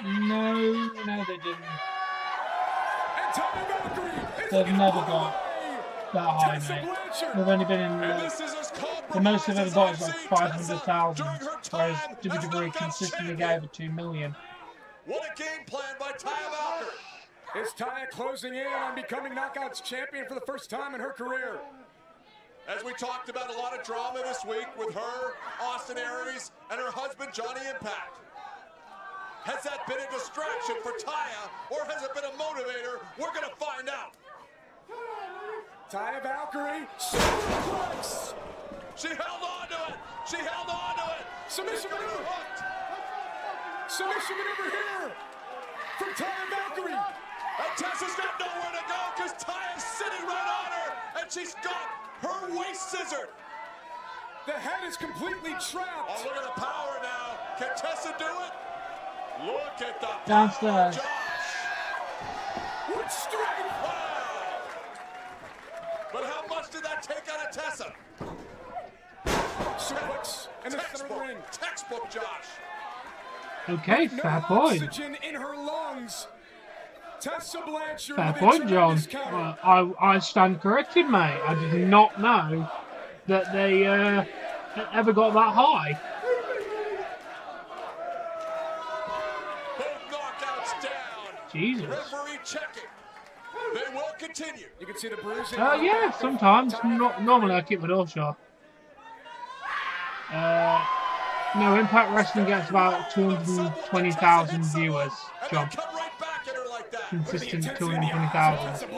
No, they didn't. They've never got that high, mate. They've only been in the most they've ever got is like 500,000, whereas WWE consistently gave it 2 million. What a game plan by Taya Valkyrie. Is Taya closing in on becoming Knockouts champion for the first time in her career? As we talked about, a lot of drama this week with her, Austin Aries, and her husband, Johnny Impact. Has that been a distraction for Taya, or has it been a motivator? We're going to find out. Taya Valkyrie, superplex. She held on to it. She held on to it. Submission maneuver. Submission maneuver here from Taya Valkyrie. And Tessa's got nowhere to go because Taya's sitting right on her, and she's got her waist scissored. The head is completely trapped. Oh, look at the power now. Can Tessa do it? Look at the downstairs. Josh. What strength! But how much did that take out of Tessa? Suplex in the center of the ring. Textbook, Josh. Okay, fair point. Oxygen in her lungs. Tessa Blanchard. Fair point, John. I stand corrected, mate. I did not know that they ever got that high. Both knockouts down. Jesus. Referee checking. They will continue. You can see the bruising. Yeah, sometimes. Normally I keep my door shut. No, Impact Wrestling gets about 220,000 viewers, John. Consistent 220,000.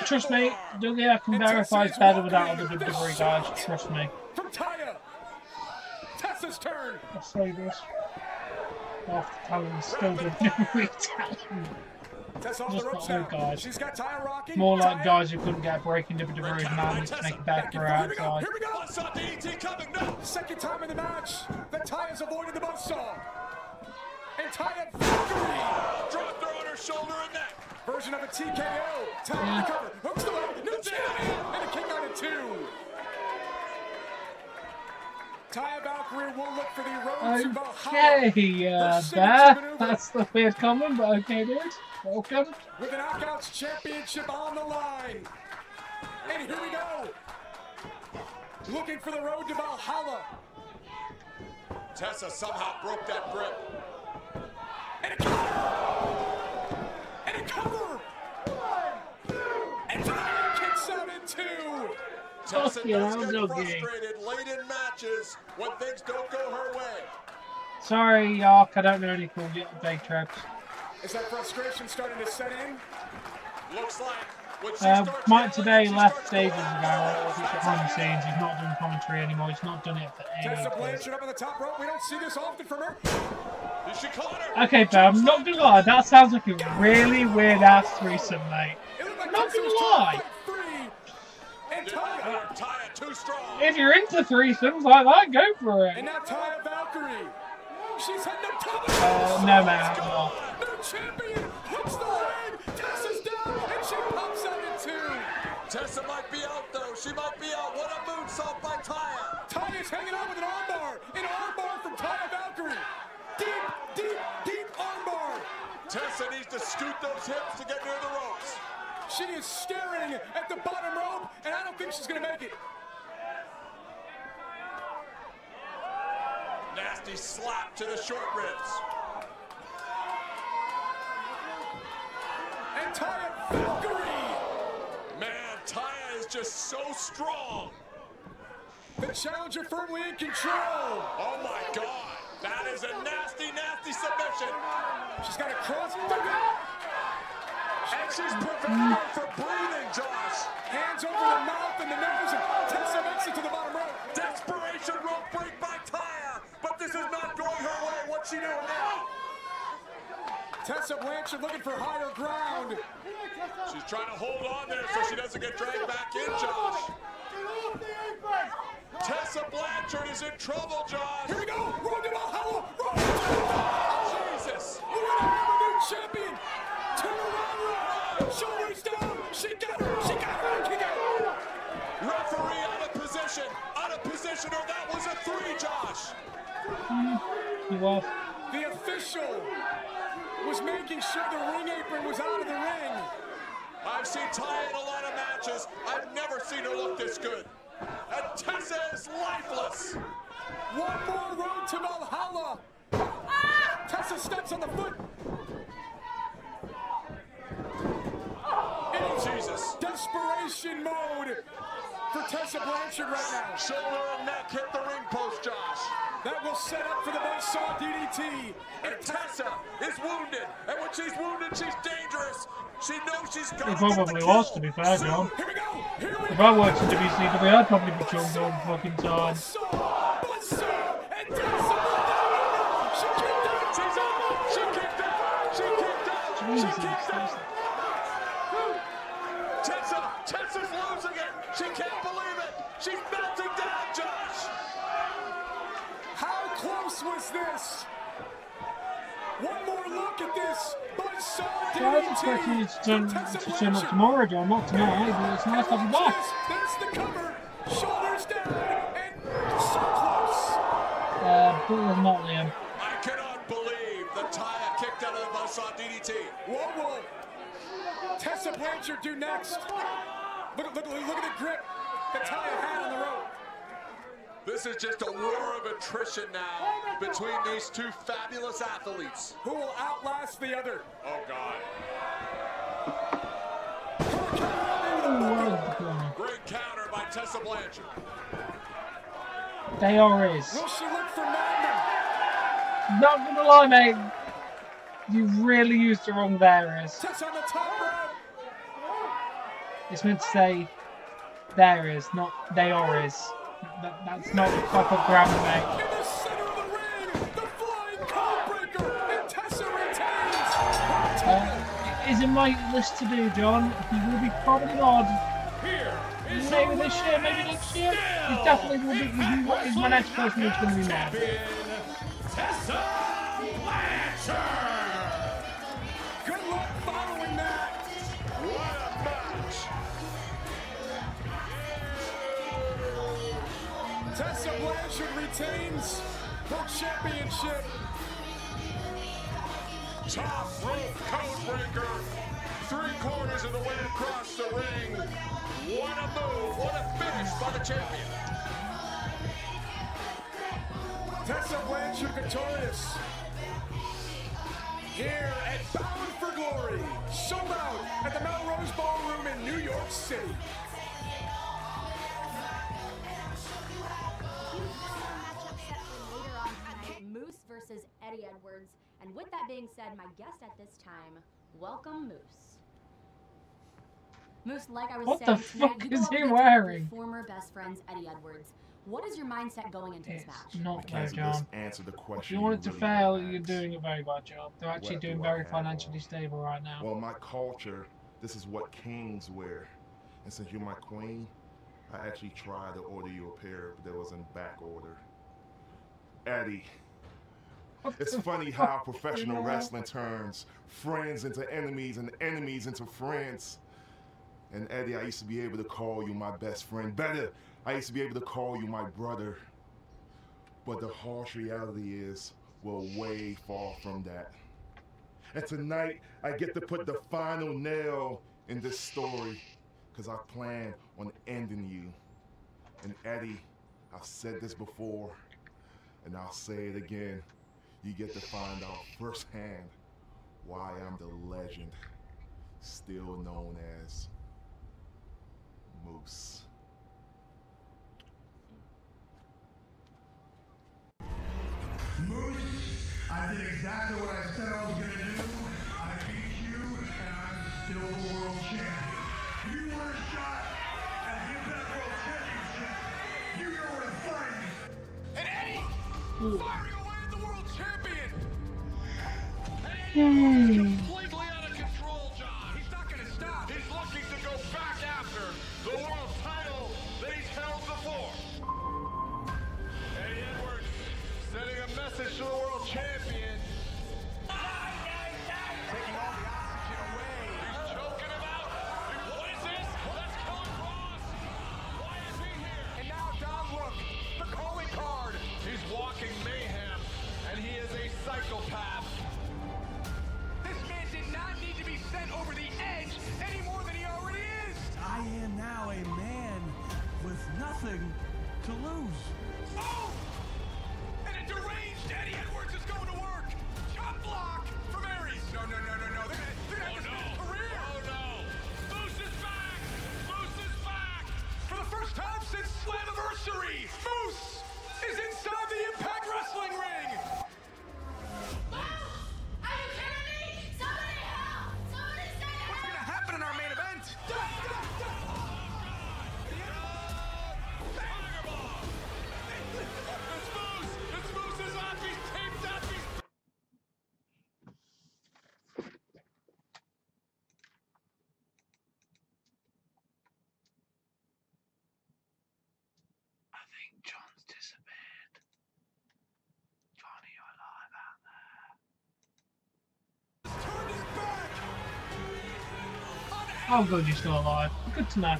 Trust me, I can verify it's better without other WWE guys, trust me. From Taya. Tessa's turn. Let's say this. Half the talent is still WWE talent. Tessa on the Just ropes not now. all guys. She's got Taya rocking. More like guys who couldn't get a break in WWE and now need to make a back for outside. Here we go. Buzzsaw DDT coming. No. Second time in the match that Taya's avoided the buzzsaw. And Taya Valkyrie dropped her on her shoulder and neck. Version of a TKO. Taya recover. Hooks the leg. New champion. And a kick out of 2. Taya Valkyrie will look for the road to Valhalla. Okay, that's the weird comment, but okay, dude. Welcome. With the Knockouts Championship on the line. And here we go. Looking for the road to Valhalla. Tessa somehow broke that grip. And a cover. And a cover. And Taya kicks out in 2. Tessa does get frustrated late in matches when things don't go her way. Sorry, Yark, I don't know any cool big trips. Is that frustration starting to set in? Looks like Mike today left stages ago. He's behind the scenes. He's not doing commentary anymore. He's not done it for Tessa ages. Blanchard up on the top rope. We don't see this often from her. Okay, but I'm not gonna lie. That sounds like a really weird ass threesome, mate. I'm not gonna lie. Taya too strong. If you're into threesomes like that, go for it. And now Taya Valkyrie. She's heading up top. No, man, I'm not. New champion hooks the leg. Tessa's down, and she pops out in 2. Tessa might be out, though. She might be out. What a moonsault by Taya. Taya's hanging out with an armbar. An armbar from Taya Valkyrie. Deep armbar. Tessa needs to scoot those hips to get near the ropes. She is staring at the bottom rope, and I don't think she's going to make it. Nasty slap to the short ribs. And Taya Valkyrie. Man, Taya is just so strong. The challenger firmly in control. Oh my God. That is a nasty submission. She's got a cross. And she's preventing her from breathing, Josh. Hands over the mouth and the nose, and Tessa makes it to the bottom rope. Desperation rope break by Taya, but this is not going her way. What's she doing now? Tessa Blanchard looking for higher ground. She's trying to hold on there so she doesn't get dragged back in, Josh. Tessa Blanchard is in trouble, Josh. Here we go. Road to Valhalla. Jesus. New champion. Turn around. Shoulders down. She got her. Kick out. Referee out of position, or that was a 3, Josh. He was. The official was making sure the ring apron was out of the ring. I've seen Taya in a lot of matches. I've never seen her look this good. And Tessa is lifeless. One more road to Valhalla. Tessa steps on the foot. Jesus. Desperation mode for Tessa Blanchard right now. Shoulder and neck hit the ring post, Josh. That will set up for the buzzsaw DDT. And Tessa is wounded. And when she's wounded, she's dangerous. She knows she's got to He probably was, to be fair, John. If I worked in WCW, I'd probably be choked all the fucking time. Buzzsaw, and Tessa she kicked out. She's up. She kicked out. She kicked out. Jesus. She kicked out. Tessa's losing it. She can't believe it. She's melting down, Josh. How close was this? One more look at this. So I was expecting you to turn up tomorrow, John, not tonight, but it's nice to have you back. There's the cover. Shoulders down and so close. But there's not Liam. I cannot believe that Taya kicked out of the buzzsaw DDT. Whoa, whoa. Tessa Blanchard do next. Look at the grip that Taya had on the rope. This is just a war of attrition now between these two fabulous athletes. Who will outlast the other? Oh, God. Great counter by Tessa Blanchard. They are his. Will she look for Magnum? Not gonna lie, mate. You really used the wrong there is. Tessa on the top rope. It's meant to say there is, not they are his. That's not the proper grammar, mate. In the center of the ring, the flying codebreaker, and Tessa retains. It isn't my list to do, John. He will be probably odd. Maybe this year, maybe next year. He definitely will be. He's my next person who's going to be mad. Tessa Blanchard. Good luck following that. What a match. Tessa Blanchard retains her championship. Top rope codebreaker. 3/4 of the way across the ring. What a move. What a finish by the champion. Tessa Blanchard victorious. Here at Bound for Glory. Sold out at the Melrose Ballroom in New York City. Moose versus Eddie Edwards. And with that being said, my guest at this time, welcome Moose. Moose, like I was what saying, the fuck tonight, is he wearing? Former best friends Eddie Edwards. What is your mindset going into this match? Not there, John. Answer the If question. you want it to really fail, asked. you're doing a very bad job. They're actually What doing do I very have financially on? stable right now. Well, my culture, this is what kings wear. And since you're my queen, I actually tried to order you a pair, but there was in back order. Eddie. It's funny how professional wrestling turns friends into enemies and enemies into friends. And Eddie, I used to be able to call you my best friend. Better, I used to be able to call you my brother. But the harsh reality is, we're way far from that. And tonight, I get to put the final nail in this story, because I plan on ending you. And Eddie, I've said this before, and I'll say it again. You get to find out firsthand why I'm the legend, still known as Moose. Moose, I did exactly what I said I was going to do. I beat you, and I'm still the world champion. You want a shot at the Impact World Championship? You know where to find me. And Eddie, firing away at the world champion. Completely out of control, John. He's not going to stop. He's looking to go back after the world title that he's held before. Eddie Edwards sending a message to the world champion. Taking all the oxygen away. He's choking him out. What is this? That's Killer Kross. Why is he here? And now Don Look, the calling card. He's walking mayhem, and he is a psychopath. This man did not need to be sent over the edge any more than he already is. I am now a man with nothing to lose. Oh! And a deranged Eddie Edwards is going to work. Chop block from Aries. No. They're gonna have to spend his career. Oh no! Moose is back! Moose is back! For the first time since Slammiversary, Moose is inside the Impact Wrestling ring. What's gonna happen in our main event? It's Moose is up! He's taped up! I think John's disappeared. Johnny, you're alive out there. Oh, good, you're still alive. Good to know.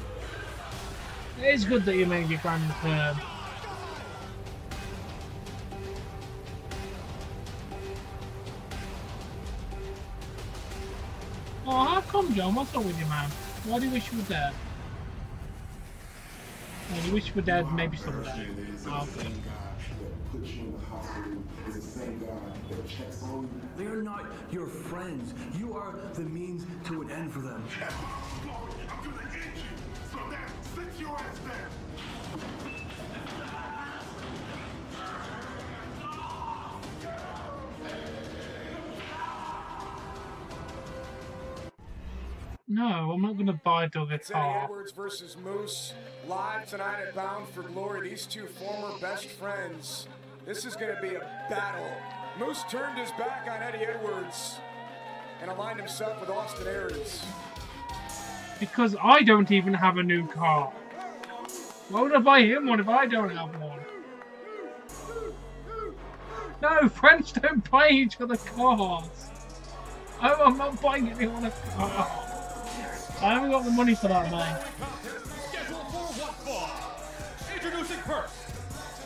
It is good that you made your grand return. Oh, how come, John? What's up with you, man? Why do you wish you were dead? Oh, you wish you were dead, maybe someday. Oh, okay. They are not your friends. You are the means to an end for them. I'm gonna get you. So then, sit your ass down. No, I'm not going to buy Doug a It's Eddie car. Edwards versus Moose, live tonight at Bound for Glory. These two former best friends. This is going to be a battle. Moose turned his back on Eddie Edwards and aligned himself with Austin Aries. Because I don't even have a new car. Why would I buy him one if I don't have one? No, friends don't buy each other cars. Oh, I'm not buying anyone a car. I haven't got the money for that, man. Scheduled for one fall. Introducing first,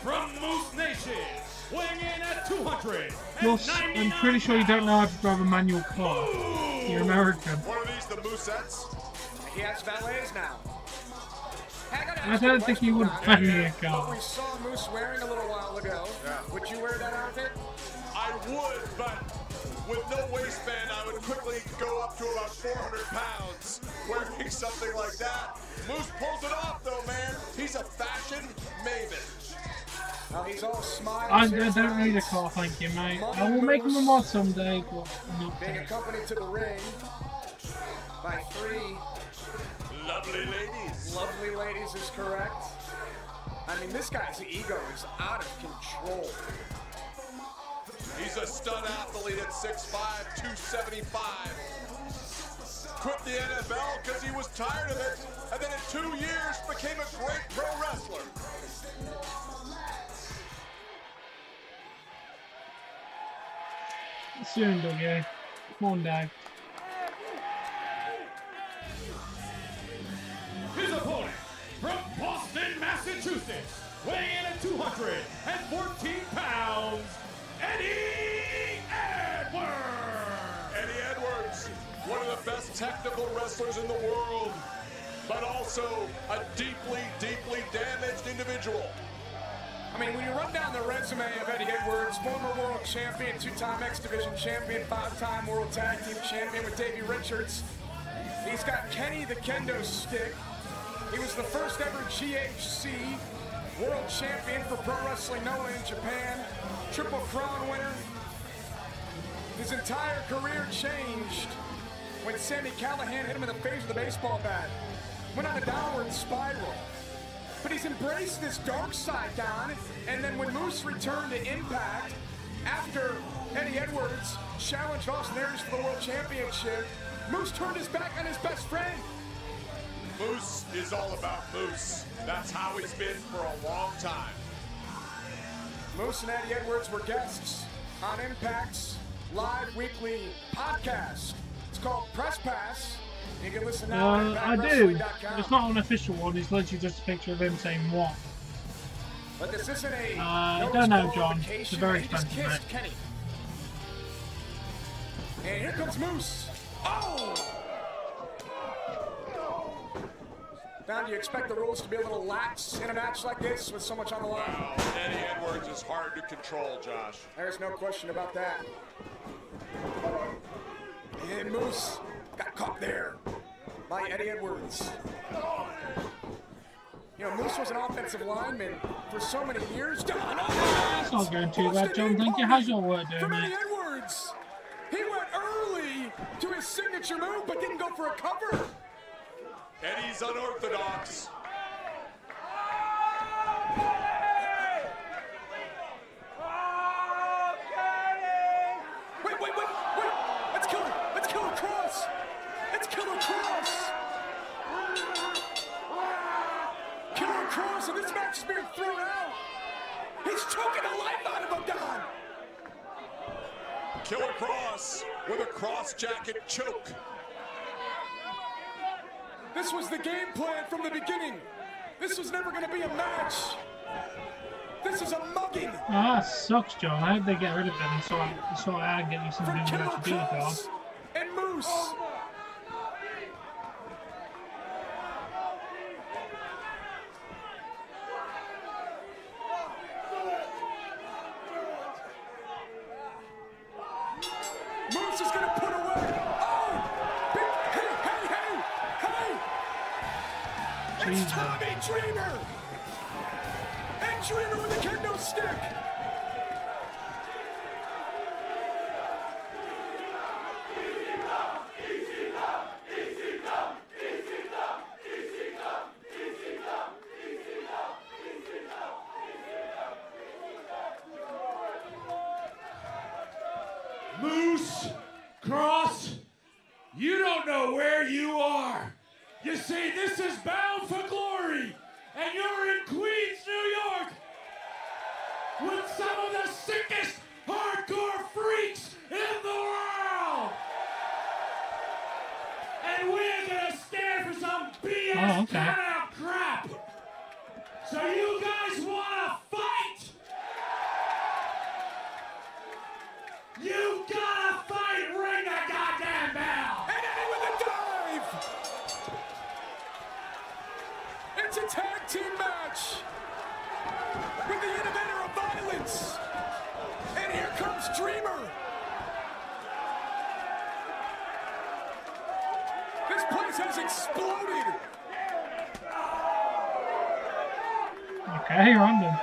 from Moose Nation, weighing in at 200. Plus, I'm pretty sure you don't know how to drive a manual car. You're American. What are these, the Moosettes? He has valets now. I don't think he would buy me a car. We saw Moose wearing a little while ago. Yeah. Would you wear that outfit? I would, but with no waistband, I would quickly go up to about 400 pounds wearing something like that. Moose pulls it off, though, man. He's a fashion maven. Now he's all smiles. I don't need a car, thank you, mate. I will make him a mod someday, but not Being today. accompanied to the ring by three lovely ladies. Lovely ladies is correct. I mean, this guy's ego is out of control. He's a stud athlete at 6'5", 275. Quit the NFL because he was tired of it, and then in 2 years became a great pro wrestler. Soon, Dougie. Come on, Dad. His opponent, from Boston, Massachusetts, weighing in at 214 pounds, Eddie Edwards! Eddie Edwards, one of the best technical wrestlers in the world, but also a deeply, deeply damaged individual. I mean, when you run down the resume of Eddie Edwards, former world champion, two-time X Division champion, five-time world tag team champion with Davey Richards. He's got Kenny the Kendo Stick. He was the first ever GHC world champion for Pro Wrestling Noah in Japan. Triple Crown winner. His entire career changed when Sami Callihan hit him in the face with a baseball bat. Went on a downward spiral. But he's embraced this dark side, Don. And then when Moose returned to Impact, after Eddie Edwards challenged Austin Aries for the World Championship, Moose turned his back on his best friend. Moose is all about Moose. That's how he's been for a long time. Moose and Eddie Edwards were guests on Impact's live weekly podcast. It's called Press Pass. You can listen now at I do. ImpactWrestling.com. It's not an official one, it's literally just a picture of him saying what. But this isn't a I don't know, John. It's a very He just expensive, kissed Kenny. And here comes Moose. Oh! Now, do you expect the rules to be a little lax in a match like this with so much on the line? Well, Eddie Edwards is hard to control, Josh. There's no question about that. And Moose got caught there by Eddie Edwards. You know, Moose was an offensive lineman for so many years. That's not going too bad, John. Thank you. How's your work doing, From Eddie mate? Edwards. He went early to his signature move, but didn't go for a cover. Eddie's unorthodox. Wait. Let's kill him. Let's kill him, Cross. Let's kill him, Cross. Killer Cross, and this match is being thrown out. He's choking the life out of him, Don. Killer Cross with a cross jacket choke. This was the game plan from the beginning. This was never going to be a match. This is a mugging. Oh, that sucks, John. I hope they get rid of them and sort out and get you something to actually do with God. And Moose. Moose is going to put away. Oh! Hey! It's Tommy Dreamer! And Dreamer with a kendo stick! Moose, Cross, you don't know where you are. You see, this is Bound for Glory, and you're in Queens, New York, with some of the sickest hardcore freaks in the world. And we're gonna stand for some BS count-out crap. So you guys wanna fight? You gotta fight, ring the goddamn bell! And Eddie with a dive! It's a tag team match with the innovator of violence. And here comes Dreamer. This place has exploded. Okay, you're on them.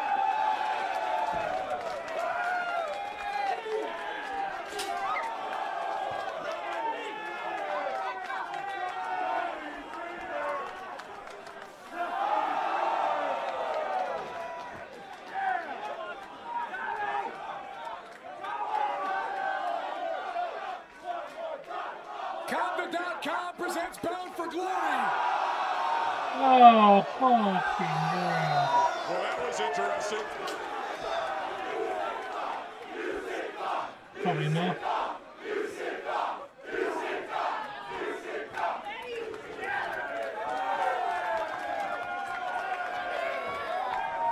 Conda.com presents Bound for Glory. Oh, fucking god. Well, that was interesting. Probably not.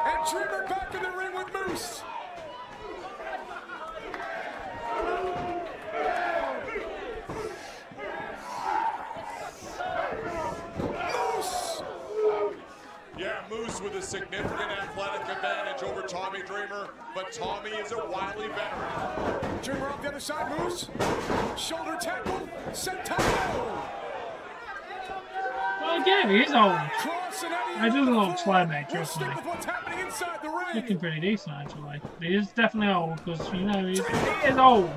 And Dreamer back in the ring with Moose. Yeah, Moose with a significant athletic advantage over Tommy Dreamer, but Tommy is a wily veteran. Dreamer off the other side, Moose. Shoulder tackle, Sentano. Well, again, he is old. Cross and Eddie. I do look slim, mate, We'll trust me. stick with what's happening inside the ring. Looking pretty decent, actually. But he is definitely old, because, you know, he is old.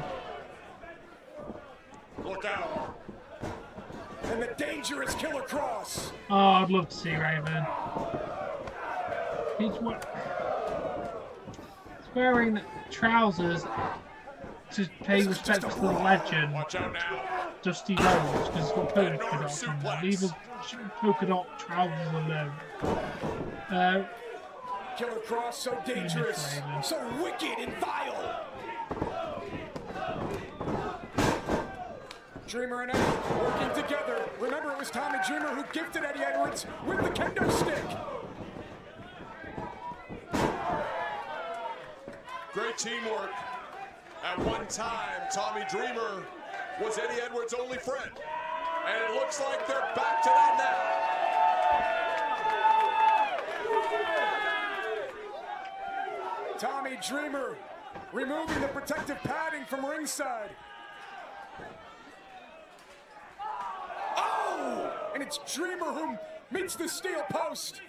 Look out. And the dangerous Killer Cross. Oh, I'd love to see Raven. He's wearing trousers to pay respect to the legend, Dusty Rhodes, because he's got polka dots on there. Leave his polka dot trousers alone. Killer Cross, so dangerous, so wicked and vile. Dreamer and Eddie working together. Remember, it was Tommy Dreamer who gifted Eddie Edwards with the kendo stick. Great teamwork. At one time, Tommy Dreamer was Eddie Edwards' only friend. And it looks like they're back to that now. Tommy Dreamer removing the protective padding from ringside. Oh! And it's Dreamer who meets the steel post.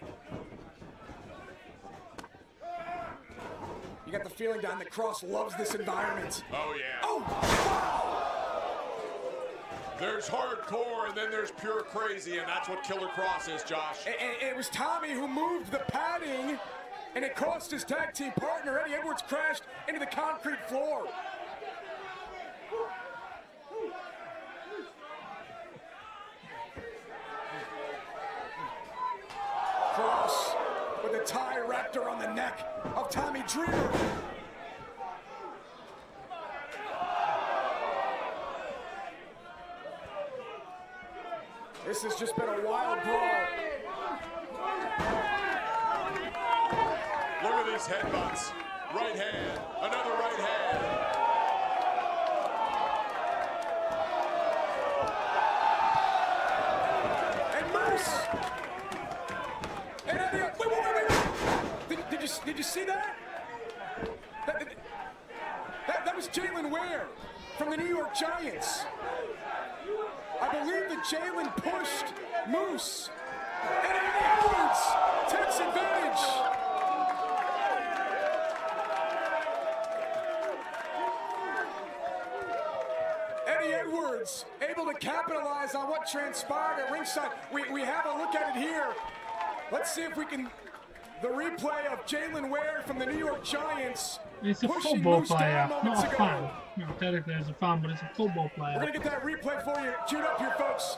You got the feeling, Don, that Cross loves this environment. Oh, yeah. Oh, wow! There's hardcore, and then there's pure crazy, and that's what Killer Cross is, Josh. And it was Tommy who moved the padding, and it cost his tag team partner. Eddie Edwards crashed into the concrete floor. Cross with a tie raptor on the neck of Tommy Dreamer. This has just been a wild brawl. Look at these headbutts. Right hand, another right hand. And Moose. And Eddie, wait. Did you see that? That was Jalen Ware from the New York Giants. I believe that Jalen pushed Moose. And Eddie Edwards takes advantage. Eddie Edwards able to capitalize on what transpired at ringside. We have a look at it here. Let's see if we can. The replay of Jalen Ware from the New York Giants. It's a football player, not a fan. Not technically as a fan, but it's a football player. We're going to get that replay for you. Queued up here, folks.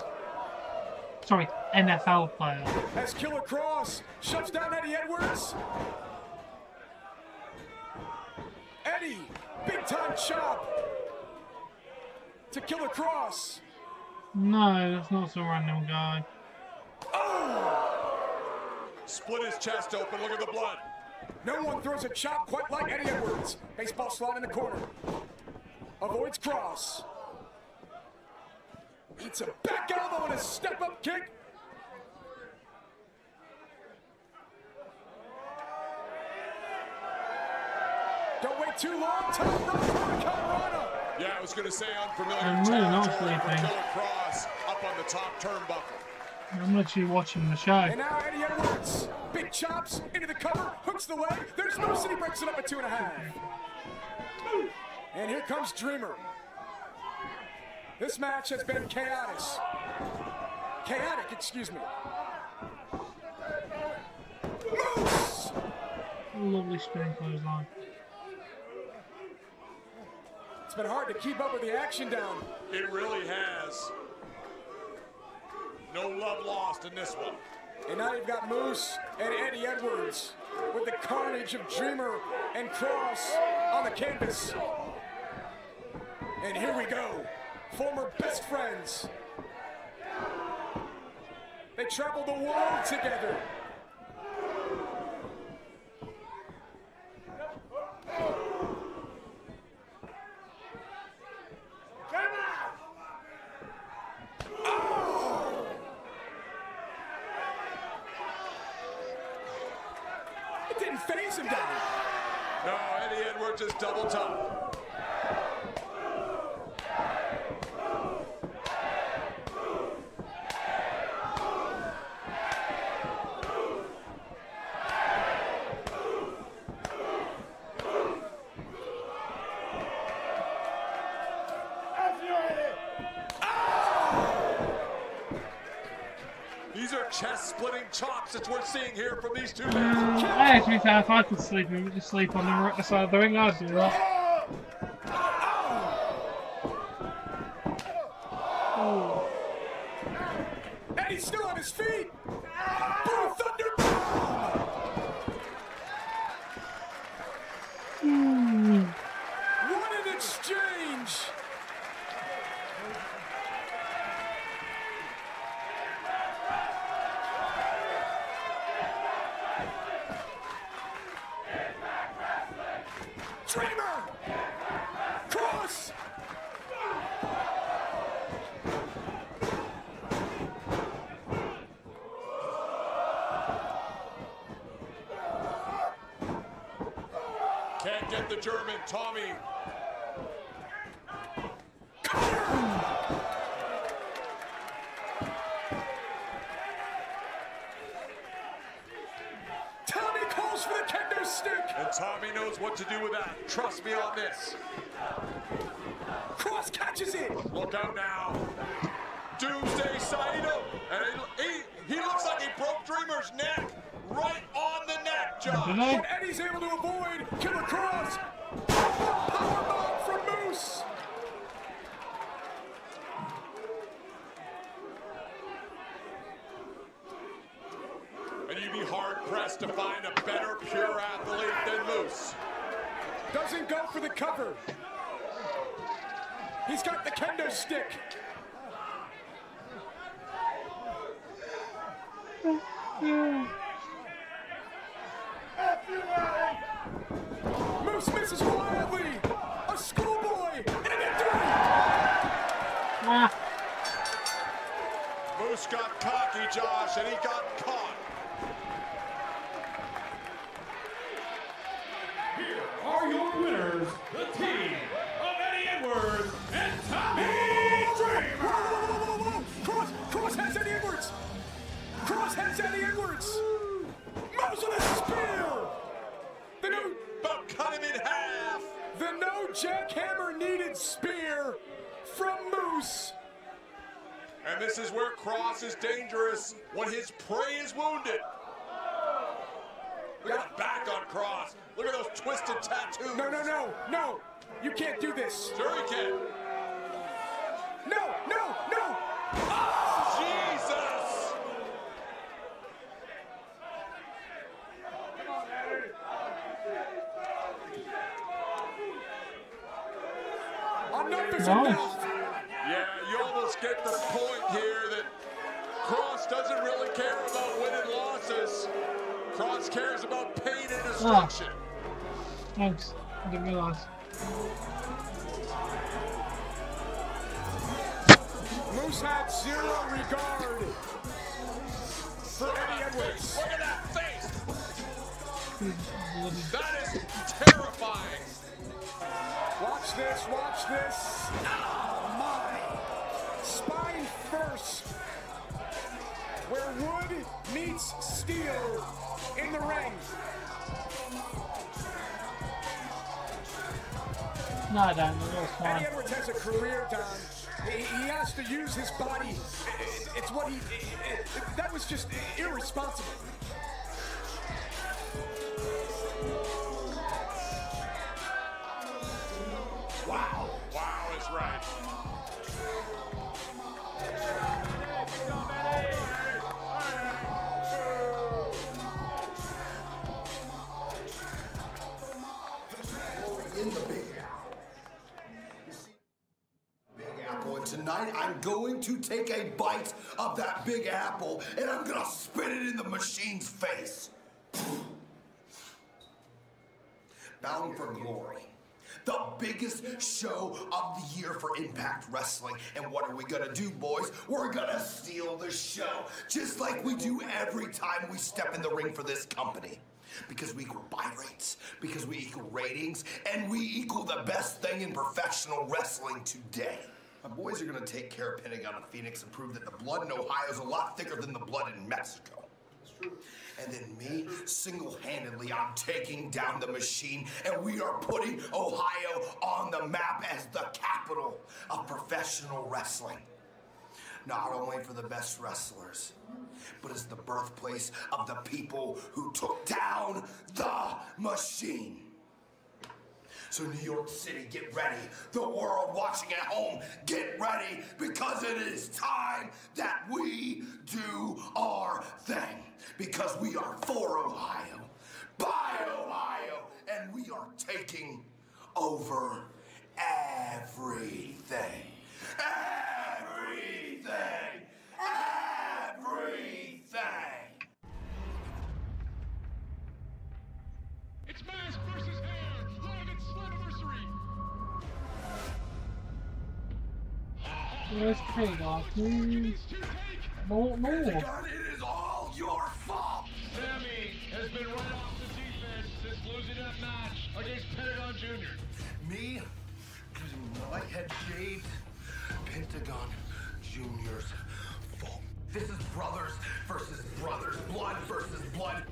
Sorry, NFL player. As Killer Kross shuts down Eddie Edwards. Eddie, big time chop to Killer Kross. No, that's not some random guy. Oh! Split his chest open, look at the blood. No one throws a chop quite like Eddie Edwards. Baseball slide in the corner. Avoids Kross. Eats a back elbow and a step-up kick. Don't wait too long. Top rope for Colorado. Yeah, I was going to say unfamiliar I'm really not territory for sleeping. Killer Kross up on the top turnbuckle. I'm actually watching the show. And now Eddie Edwards, big chops into the cover, hooks the leg. There's Moose and he breaks it up at 2.5. And here comes Dreamer. This match has been chaotic, excuse me. Moose! Lovely spinning clothesline. It's been hard to keep up with the action down. It really has. No love lost in this one. And now you've got Moose and Eddie Edwards with the carnage of Dreamer and Kross on the canvas. And here we go. Former best friends. They traveled the world together. It didn't phase him down. No, Eddie Edwards is double top. These are chest-splitting chops that we're seeing here from these two men. Hey, to be fair, if I could sleep, I would just sleep on the right side of the ring. I'd do that. Oh. Eddie's still on his feet. Blue Thunder Bomb. What an exchange. Dreamer! Kross! Can't get the German, Tommy. Tommy calls for the kendo stick. And Tommy knows what to do with that. Trust me on this. Kross catches it. Look out now. Doomsday Saito. And he looks like he broke Dreamer's neck. Right on the neck, John. But Eddie's able to avoid Killer Kross. Powerbomb from Moose. And you'd be hard-pressed to find a better pure athlete than Moose. Doesn't go for the cover. He's got the kendo stick. Moose misses wildly. A schoolboy and a victory. Moose got cocky, Josh, and he got caught. Here are your winners, the team of Eddie Edwards and Tommy Dreamer. Cross has Eddie Edwards. Cross has Eddie Edwards. Moose with a spear. The no, about cut him in half. The no jackhammer needed spear from Moose. And this is where Cross is dangerous when his prey is wounded. Look at the back on Cross. Look at those twisted tattoos. No. You can't do this. Sure he can. No. Oh, Jesus. Enough is enough. Yeah, you almost get the point here that Cross doesn't really care about winning losses. Cross cares about pain and destruction. Thanks. I didn't realize. Moose had zero regard for Eddie Edwards. Look at that face. That is terrifying. Watch this. Oh my! Spine first. Where wood meets steel in the ring. No, I don't. That's fine. Eddie Edwards has a career, Don. He has to use his body. It's what that was just irresponsible. Wow is right. In the Big Apple. You see, Big Apple, and tonight I'm going to take a bite of that Big Apple and I'm gonna spit it in the machine's face. Bound for Glory. The biggest show of the year for Impact Wrestling. And what are we gonna do, boys? We're gonna steal the show, just like we do every time we step in the ring for this company. Because we equal buy rates, because we equal ratings, and we equal the best thing in professional wrestling today. My boys are gonna take care of Pentagon and Phoenix and prove that the blood in Ohio is a lot thicker than the blood in Mexico. That's true. And then me, single-handedly, I'm taking down the machine, and we are putting Ohio on the map as the capital of professional wrestling. Not only for the best wrestlers, but as the birthplace of the people who took down the machine. So New York City, get ready. The world watching at home, get ready, because it is time that we do our thing. Because we are for Ohio, by Ohio, and we are taking over everything. Everything! Everything! It's Mask versus Hair, live at Slammiversary. Where's K-Dog? More. It is all your fault! Sammy has been right off the defense since losing that match against Pentagon Jr. Me? Getting my head shaved? Pentagon Jr.'s fault. This is brothers versus brothers, blood versus blood.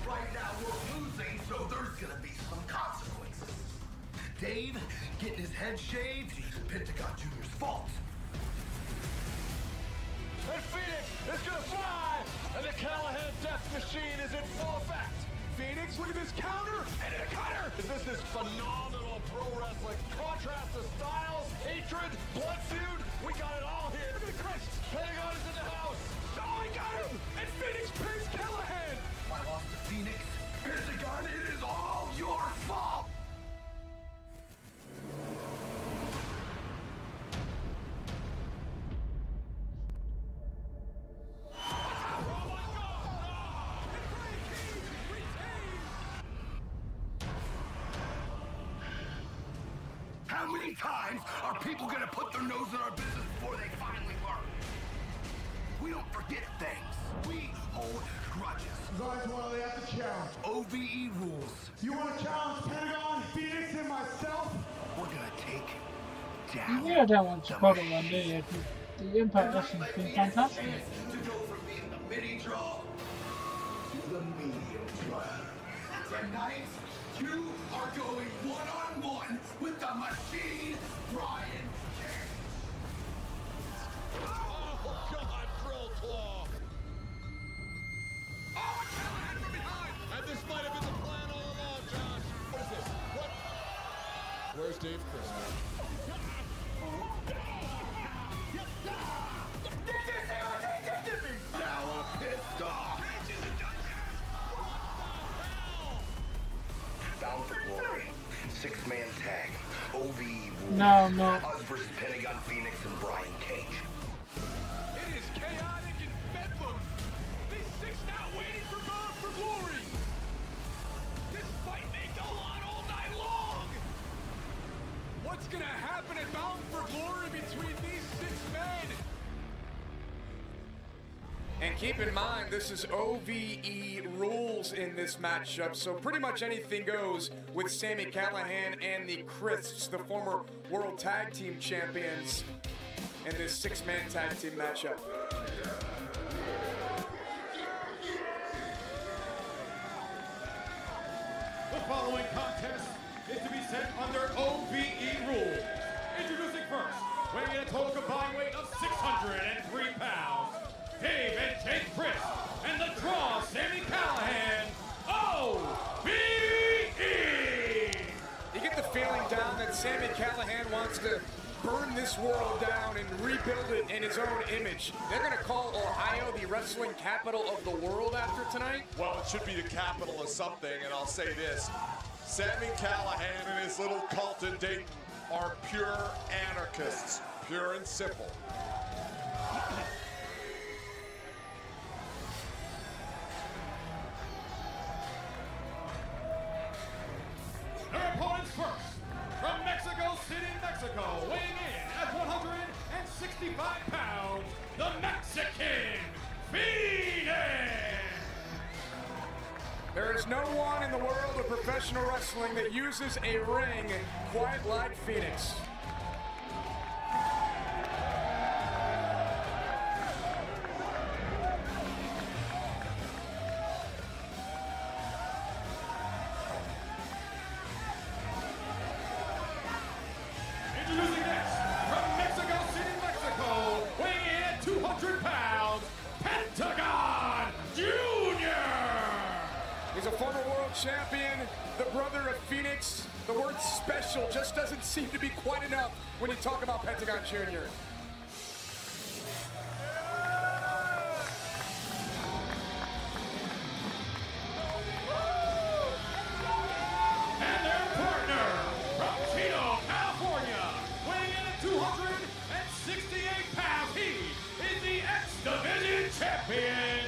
Right now we're losing, so there's gonna be some consequences. Dave getting his head shaved, Pentagon Jr.'s fault. And Phoenix is gonna fly, and the Callahan Death Machine is in full effect. Phoenix, look at this counter and a cutter. This phenomenal pro wrestling contrast to styles, hatred, blood feud. We got it all here. Look at the Christ. Pentagon is in the house. Oh, I got him! And Phoenix pins Callahan. I lost to Phoenix. Pentagon, it is all your fault. many times are people gonna put their nose in our business before they finally learn? We don't forget things. We hold grudges. Guys, want to have to challenge. OVE rules. You want to challenge Pentagon, Phoenix, and myself? We're gonna take down. You really don't want to bother one, do you? The Impact Wrestling's been fantastic. To go from being the mini draw to the medium draw. Tonight, you are going one-on-one with the machine, Brian Cage. Oh, God, Drill Claw. Oh, Callahan from behind. And this might have been the plan all along, Josh. What is this? What? Where's Dave Christie? Now a pissed off. Bound for Glory. 6-man tag. OVE rules. No, no. Us versus Pentagon, Phoenix, and Brian Cage. It is chaotic and bedlam. These six now waiting for Bound for Glory. This fight may go on all night long. What's gonna happen at Bound for Glory between these six men? And keep in mind, this is OVE rules in this matchup, so pretty much anything goes with Sami Callihan and the Crisps, the former World Tag Team Champions, in this 6-man tag team matchup. The following contest is to be set under OVE rules. Introducing first, weighing in a total combined weight of 603 pounds, Dave and Jake Chris, and the draw, Sami Callihan, OVE! You get the feeling down that Sami Callihan wants to burn this world down and rebuild it in his own image. They're going to call Ohio the wrestling capital of the world after tonight? Well, it should be the capital of something, and I'll say this. Sami Callihan and his little cult in Dayton are pure anarchists, pure and simple. Their opponents first, from Mexico City, Mexico, weighing in at 165 pounds, the Mexican Phoenix! There is no one in the world of professional wrestling that uses a ring quite like Phoenix. Introducing next, from Mexico City, Mexico, weighing in at 200 pounds, Pentagon Jr. He's a former world champion, the brother of Phoenix. The word special just doesn't seem to be quite enough when you talk about Pentagon Jr. And their partner, from Chino, California, weighing in at 268 pounds, he is the X-Division champion,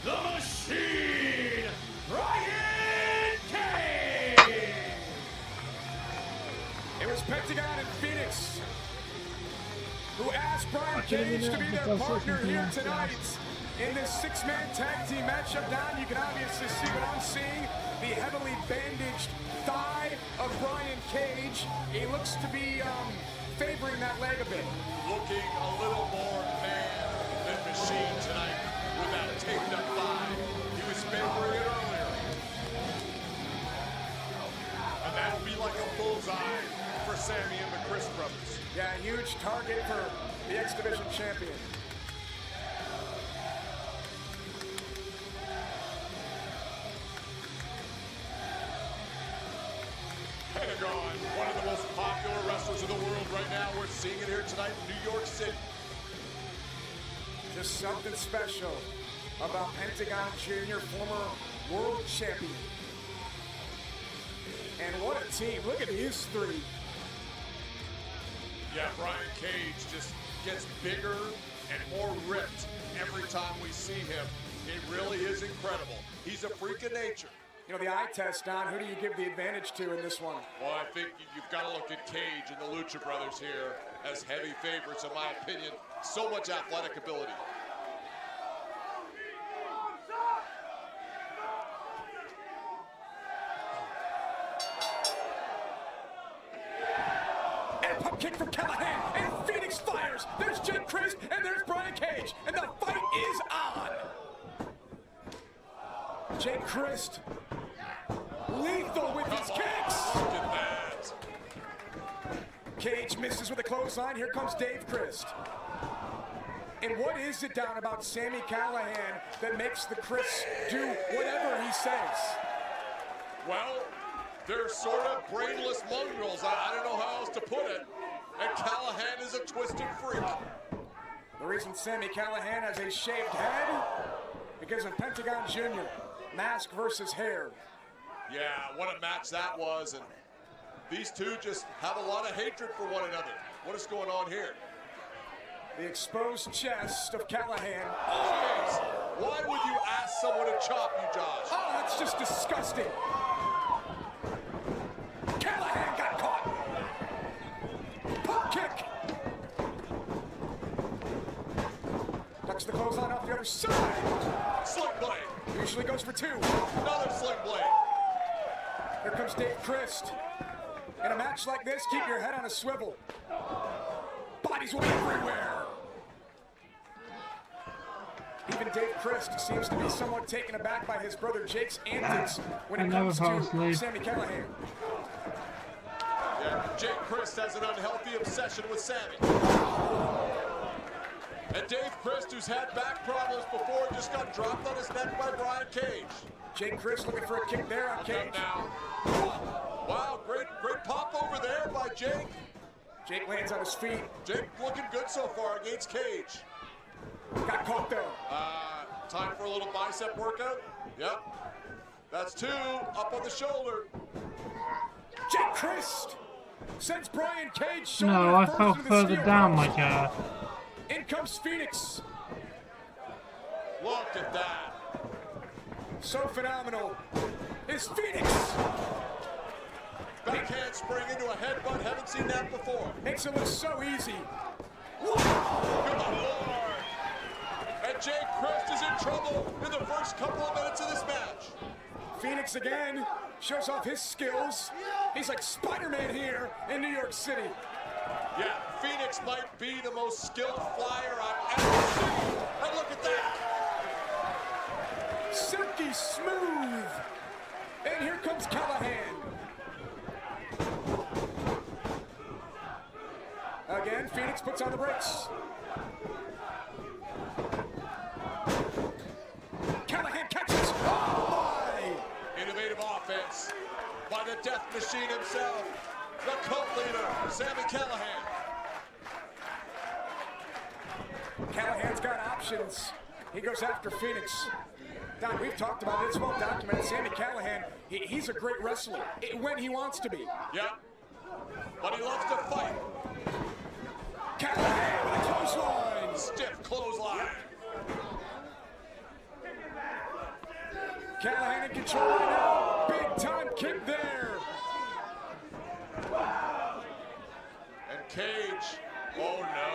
the Machine, Brian Cage! It was Pentagon and Phoenix who asked Brian Cage to be their partner here tonight in this 6-man tag team matchup. Now you can obviously see what I'm seeing, the heavily bandaged thigh of Brian Cage. He looks to be favoring that leg a bit. Looking a little more man than Machine tonight with that taped up thigh. He was favoring it earlier. And that would be like a bullseye for Sami and the Chris brothers. Yeah, huge target for the X-Division champion. Pentagon, one of the most popular wrestlers in the world right now. We're seeing it here tonight in New York City. Just something special about Pentagon Jr., former world champion. And what a team. Look at these three. Yeah, Brian Cage just gets bigger and more ripped every time we see him. He really is incredible. He's a freak of nature. You know, the eye test, Don, who do you give the advantage to in this one? Well, I think you've got to look at Cage and the Lucha Brothers here as heavy favorites, in my opinion. So much athletic ability. And pump kick from Callahan, and Phoenix fires. There's Jake Crist, and there's Brian Cage, and the fight is on. Jake Crist, lethal with his kicks. Look at that. Cage misses with a clothesline. Here comes Dave Crist. And what is it down about Sami Callihan that makes the Crist do whatever he says? Well, they're sort of brainless mongrels. I don't know how else to put it. And Callahan is a twisted freak. The reason Sami Callihan has a shaved head? Because of Pentagon Jr. Mask versus hair. Yeah, what a match that was. And these two just have a lot of hatred for one another. What is going on here? The exposed chest of Callahan. Jeez, why would you ask someone to chop you, Josh? Oh, that's just disgusting. Callahan got caught. Pump kick. Ducks the clothesline off the other side. Sling blade. Usually goes for two. Another sling blade. Here comes Dave Crist. In a match like this, keep your head on a swivel. Bodies will be everywhere. Even Dave Crist seems to be somewhat taken aback by his brother Jake's antics when it comes to Sami Callihan. Yeah, Jake Crist has an unhealthy obsession with Sami. And Dave Crist, who's had back problems before, just got dropped on his neck by Brian Cage. Jake Crist looking for a kick there on Cage. Now. Wow, great pop over there by Jake. Jake lands on his feet. Jake looking good so far against Cage. Got caught though. Time for a little bicep workout? Yep. That's two, up on the shoulder. Jake Crist sends Brian Cage shoulder No, I fell first further down my car. In comes Phoenix. Look at that. So phenomenal is Phoenix. Backhand spring into a headbutt. Haven't seen that before. Makes it look so easy. Good Lord. And Jake Crist is in trouble in the first couple of minutes of this match. Phoenix again shows off his skills. He's like Spider-Man here in New York City. Yeah, Phoenix might be the most skilled flyer I've ever seen. And look at that. Silky smooth. And here comes Callahan. Again, Phoenix puts on the brakes. Callahan catches. Oh my! Innovative offense by the Death Machine himself, the cult leader, Sami Callihan. Callahan's got options. He goes after Phoenix. Don, we've talked about it. It's well documented. Sami Callihan, he's a great wrestler when he wants to be. Yeah, but he loves to fight. Callahan with a clothesline. Stiff clothesline. Callahan in control right now. Big time kick there. And Cage, oh no.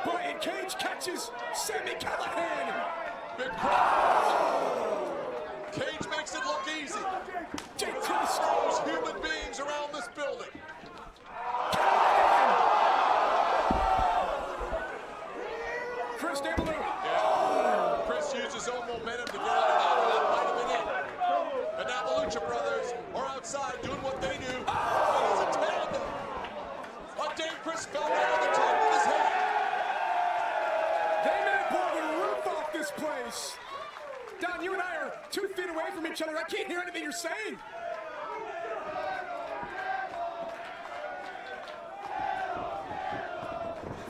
Brian Cage catches Sami Callihan. Big crowd. Cage makes it look easy. Jake Crist throws human beings around this building. Crist able to. Yeah. Crist used his own momentum to get out of that. That might have been it. And now the Lucha Brothers are outside doing what they do. It is a tandem. Dave Crist fell down on the top of his head. They may blow the roof off this place. Don, you and I are 2 feet away from each other. I can't hear anything you're saying.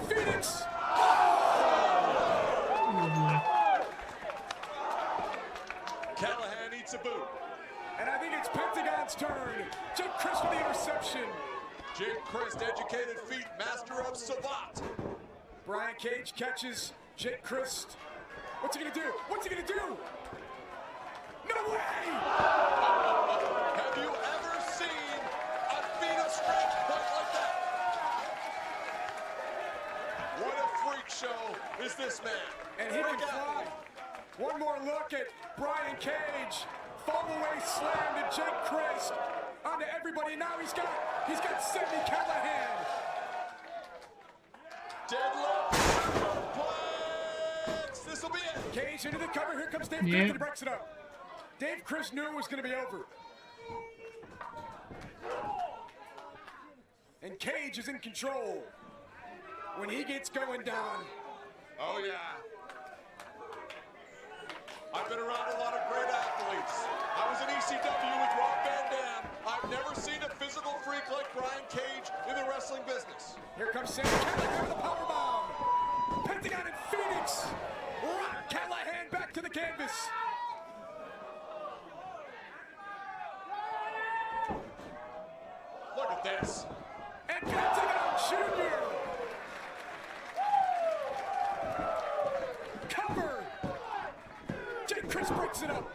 Phoenix. Callahan eats a boot. And I think it's Pentagon's turn. Jake Crist with the interception. Jake Crist, educated feet, master of savate. Brian Cage catches Jake Crist. What's he gonna do? What's he gonna do? away! Have you ever seen a Fina stretch point like that? What a freak show is this man? And he can fly. One more look at Brian Cage. Fall away slam to Jake Crist. Onto everybody. Now he's got Sami Callihan. Deadlift suplex. This will be it. Cage into the cover. Here comes Dave Crist and he breaks it up. Dave Crist knew it was going to be over. And Cage is in control. When he gets going down. Oh, yeah. I've been around a lot of great athletes. I was in ECW with Rob Van Dam. I've never seen a physical freak like Brian Cage in the wrestling business. Here comes Sami Callihan with a powerbomb. Pentagon and Phoenix. Rock Callihan back to the canvas. Look at this. And Pentagon Jr. Cover. Jake Crist breaks it up.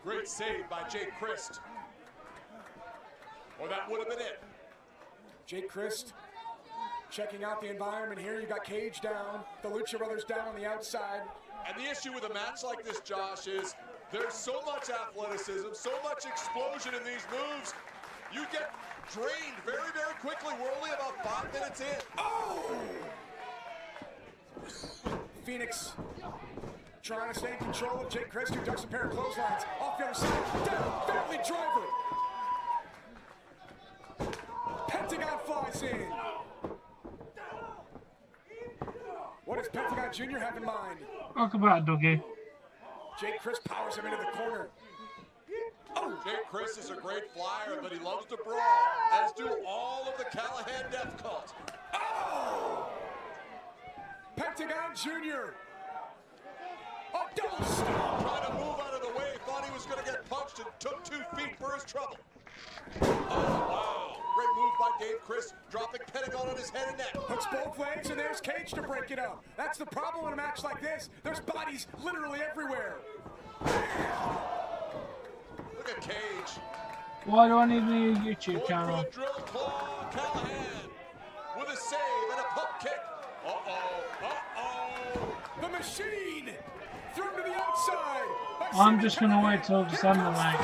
Great save by Jake Crist. Or that would have been it. Jake Crist checking out the environment here. You got Cage down, the Lucha Brothers down on the outside. And the issue with a match like this, Josh, is there's so much athleticism, so much explosion in these moves. You get drained very, very quickly. We're only about 5 minutes in. Oh! Phoenix trying to stay in control of Jake Crist, who ducks a pair of clotheslines. Off the other side, down, Family Driver. Pentagon flies in. What does Pentagon Jr. have in mind? Welcome back, Dougie. Jake Crist powers him into the corner. Oh! Jake Crist is a great flyer, but he loves to brawl, as do all of the Callihan Death Cult. Oh! Pentagon Jr. A double stomp. Trying to move out of the way, thought he was going to get punched and took 2 feet for his trouble. Oh, wow. Great move by Dave Crist, dropping Pentagon on his head and neck. Hooks both legs, and there's Cage to break it up. That's the problem in a match like this. There's bodies literally everywhere. Look at Cage. Why do I need a new YouTube channel? Drill claw, Callihan with a save and a pump kick. Uh-oh, uh-oh. The Machine thrown to the outside. I'm just going to wait till December, mate.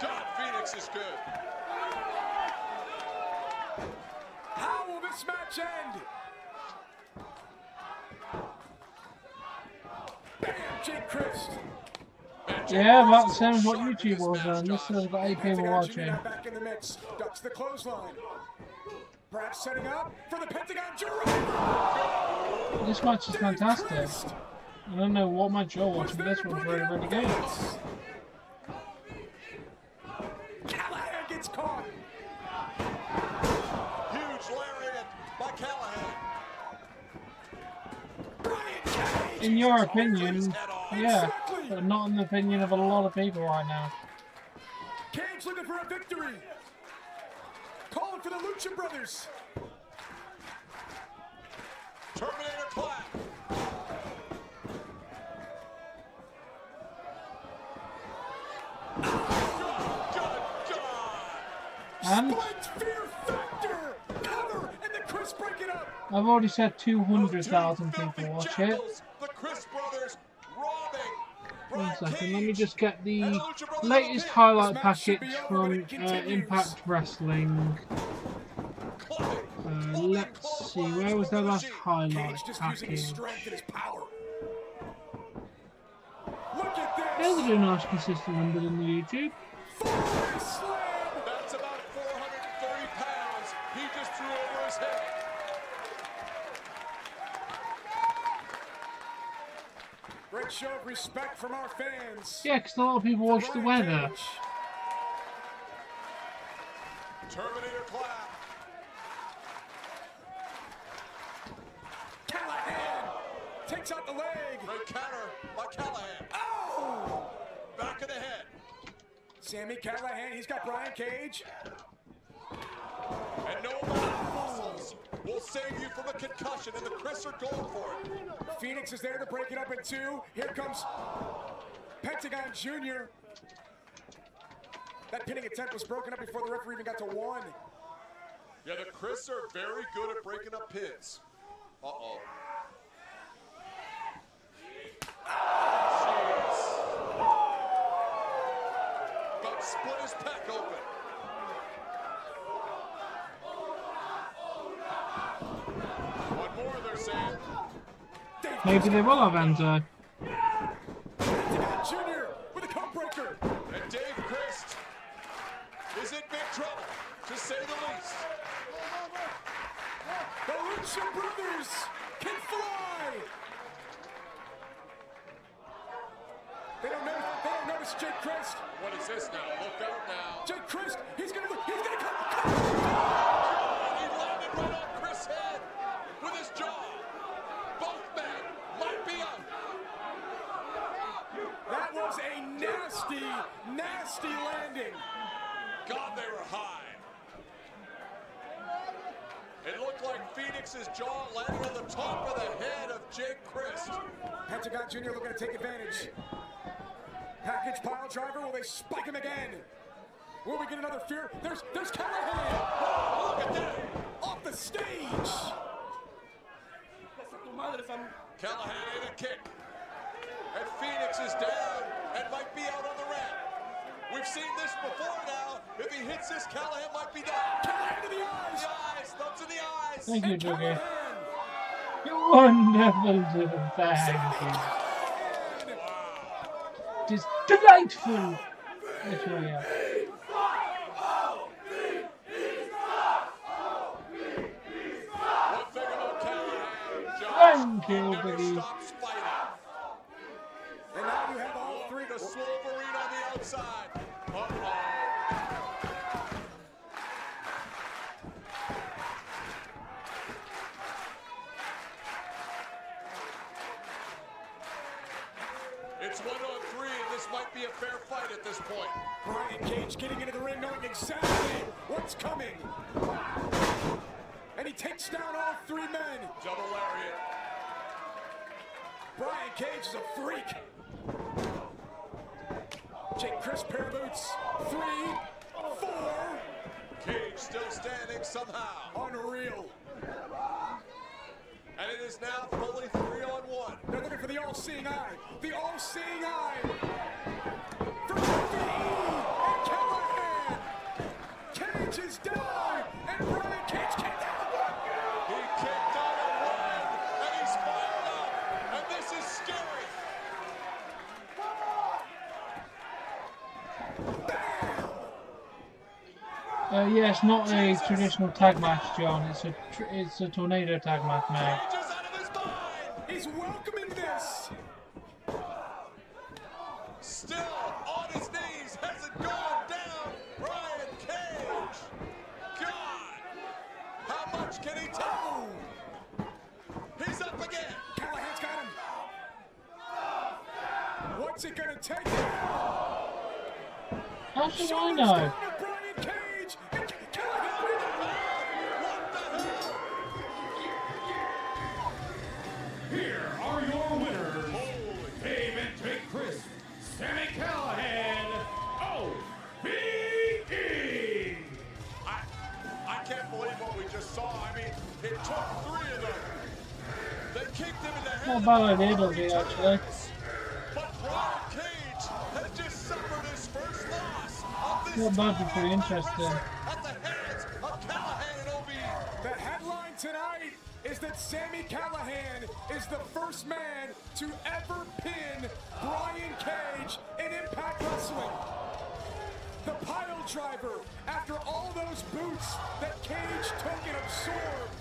John Phoenix is good. How will this match end? Bam, Jake Crist. Yeah, about the same as what YouTube was then. This has got 8 people watching. Back in the mix. Ducks the clothesline. Perhaps setting up for the Pentagon Jr. This match is fantastic. I don't know what match you're watching, but this one's really, really good. Callihan gets caught. Huge lariat by Callihan. In your opinion, yeah, but not in the opinion of a lot of people right now. Cage looking for a victory. Calling for the Lucha Brothers. Terminator clap. And Fear Factor. Cover and the Crist break it up. I've already said 200,000 people watch it. The Crist Brothers robbing. 1 second, let me just get the latest highlight package from Impact Wrestling. Let's see, where was their last highlight package? Yeah, they're doing nice consistent numbers on the YouTube. That's about 430 pounds he just threw over his head. Great show of respect from our fans. Yeah, because a lot of people watch the weather. Terminator clap. Callihan takes out the leg. Great counter by Callihan. Oh! Back of the head. Sami Callihan, he's got Brian Cage. And And no amount of muscles will save you from a concussion, and the Chris are going for it. Phoenix is there to break it up in two. Here comes Pentagon Jr. That pinning attempt was broken up before the referee even got to one. Yeah, the Chris are very good at breaking up pins. Uh-oh. About to split his pec open. One more, they're saying. Maybe they will have Enzo. Junior with a code breaker. And Dave Christ is in big trouble, to say the least. The Lucha Brothers can fly. They don't notice Jake Christ. What is this now? Look out now. Jake Christ, he's gonna come. He landed right on Chris' head with his jaw. Both men might be out. That was a nasty, nasty landing. God, they were high. It looked like Phoenix's jaw landing on the top of the head of Jake Christ. Pentagon Jr. looking to take advantage. Package pile driver, will they spike him again? Will we get another fear? There's Callahan! Oh, look at that! Off the stage! Callahan in a kick. And Phoenix is down and might be out on the ramp. We've seen this before now. If he hits this, Callahan might be down. Callahan to the eyes! The eyes, thumbs in the eyes. Thank you, Dougie. You're wonderful to the thank you. It is delightful. That's where we are. One thing about Callahan, John, thank you, buddy. stops fighting. And now you have all three. The Wolverine on the outside. Uh-oh. It's 1-on-3, and this might be a fair fight at this point. Brian Cage getting into the ring knowing exactly what's coming. And he takes down all three men. Double lariat. Brian Cage is a freak. Jake Chris pair of boots. 3, 4. Cage still standing somehow. Unreal. And it is now fully 3-on-1. They're looking for the all-seeing eye. The all-seeing eye. For and Callahan. Cage is down. And Brian Cage kicked out. He kicked out a leg. And he's fired up. And this is scary. Yeah, it's not a traditional tag match, John. It's a tornado tag match, mate. Cage is out of his mind. He's welcoming this. Still on his knees. Hasn't gone down. Brian Cage. God. How much can he take? He's up again. Callahan's got him. What's it gonna take? How should I know? Brian Cage. Here are your winners, Dave and Jake Chris, Sami Callahan, OVE. I can't believe what we just saw. I mean, it took 3 of them. They kicked him in the head. Not bad idea, Dougie, actually. But Brian Cage has just suffered his first loss of this Not bad, but pretty interesting. at the hands of Callahan and OVE. The headline tonight is that Sami Callahan is the first man to ever pin Brian Cage in Impact Wrestling. The pile driver, after all those boots that Cage took and absorbed.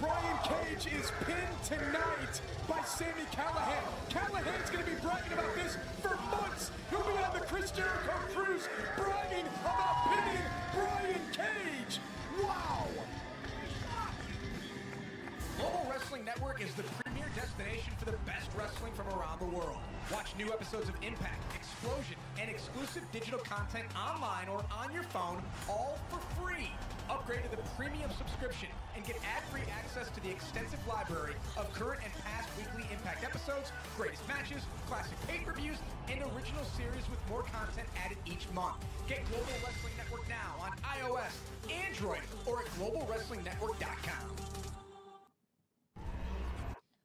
Brian Cage is pinned tonight by Sami Callahan. Callahan's going to be bragging about this for months. He'll be on the Chris Jericho cruise bragging about pinning Brian Cage. Wow! Global Wrestling Network is the premier destination for the best wrestling from around the world. Watch new episodes of Impact, Explosion, and exclusive digital content online or on your phone, all for free. Upgrade to the premium subscription and get ad-free access to the extensive library of current and past weekly Impact episodes, greatest matches, classic pay-per-views, and original series with more content added each month. Get Global Wrestling Network now on iOS, Android, or at globalwrestlingnetwork.com.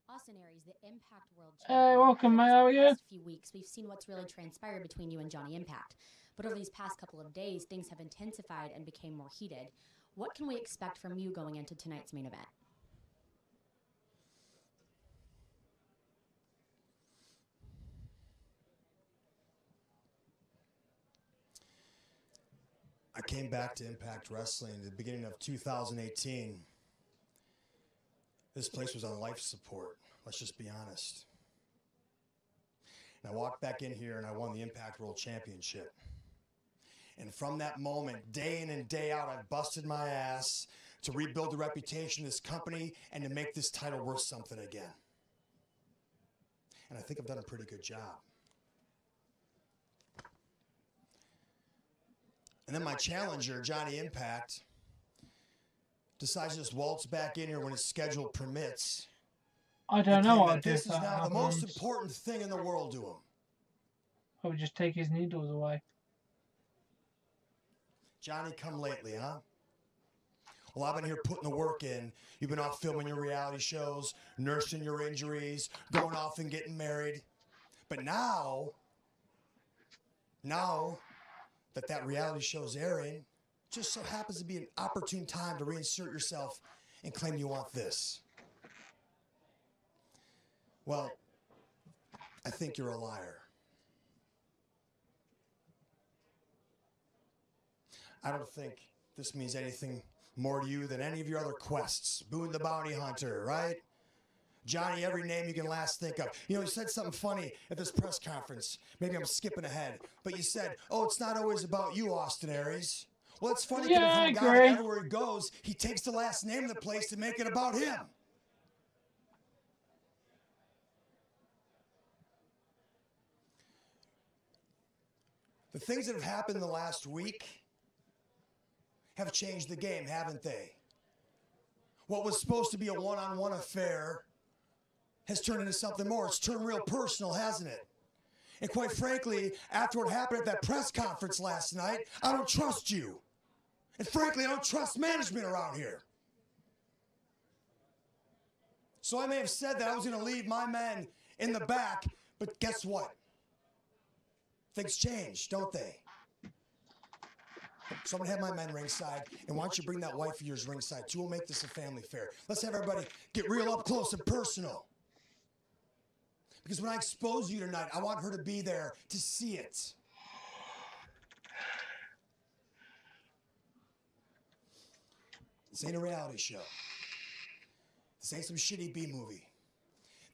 Austin Aries, the Impact World Hey, welcome, mate. How are you? Few weeks, we've seen what's really transpired between you and Johnny Impact. But over these past couple of days, things have intensified and became more heated. What can we expect from you going into tonight's main event? I came back to Impact Wrestling at the beginning of 2018. This place was on life support. Let's just be honest. And I walked back in here and I won the Impact World Championship. And from that moment, day in and day out, I've busted my ass to rebuild the reputation of this company and to make this title worth something again. And I think I've done a pretty good job. And then my challenger, Johnny Impact, decides to just waltz back in here when his schedule permits. I don't know what I'd do This if is that now the most happens. important thing in the world to him. I would just take his needles away. Johnny, come lately, huh? Well, I've been here putting the work in. You've been off filming your reality shows, nursing your injuries, going off and getting married. But now that reality show's airing, just so happens to be an opportune time to reinsert yourself and claim you want this. Well, I think you're a liar. I don't think this means anything more to you than any of your other quests. Boone the Bounty Hunter, right? Johnny, every name you can last think of. You know, you said something funny at this press conference. Maybe I'm skipping ahead. But you said, oh, it's not always about you, Austin Aries. Well, it's funny because Yeah, from I a guy agree. that everywhere he goes, he takes the last name of the place to make it about him. The things that have happened in the last week have changed the game, haven't they? What was supposed to be a one-on-one affair has turned into something more. It's turned real personal, hasn't it? And quite frankly, after what happened at that press conference last night, I don't trust you. And frankly, I don't trust management around here. So I may have said that I was going to leave my men in the back, but guess what? Things change, don't they? So I'm going to have my men ringside, and why don't you bring that wife of yours ringside too? We'll make this a family affair. Let's have everybody get real up close and personal. Because when I expose you tonight, I want her to be there to see it. This ain't a reality show. This ain't some shitty B-movie.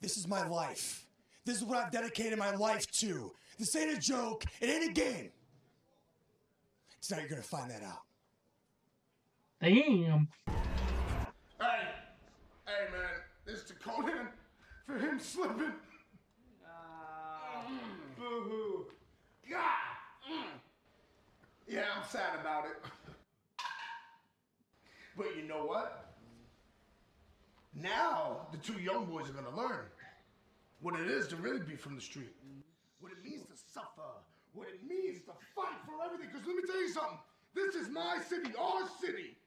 This is my life. This is what I've dedicated my life to. This ain't a joke. It ain't a game. Tonight you're going to find that out. Damn. Hey, man, this is Conan for him slipping. Boo-hoo. God. Yeah, I'm sad about it. But you know what? Now, the two young boys are going to learn what it is to really be from the street. What it means to suffer. What it means to fight for everything. Because let me tell you something. This is my city, our city.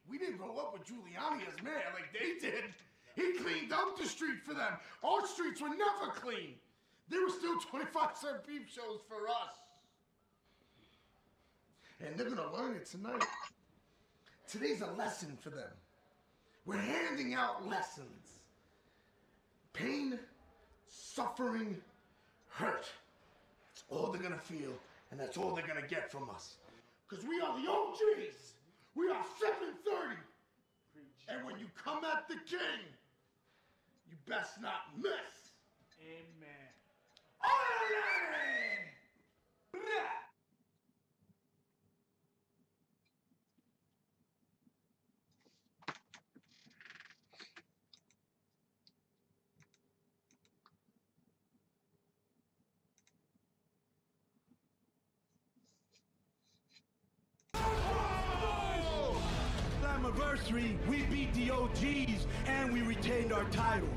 We didn't grow up with Giuliani as mayor like they did. He cleaned up the street for them. Our streets were never clean. There were still 25-cent peep shows for us. And they're gonna learn it tonight. Today's a lesson for them. We're handing out lessons. Pain, suffering, hurt. It's all they're gonna feel, and that's all they're gonna get from us. Because we are the OGs. We are 730. And when you come at the king, you best not miss. Amen. anniversary, we beat the OGs and we retained our title.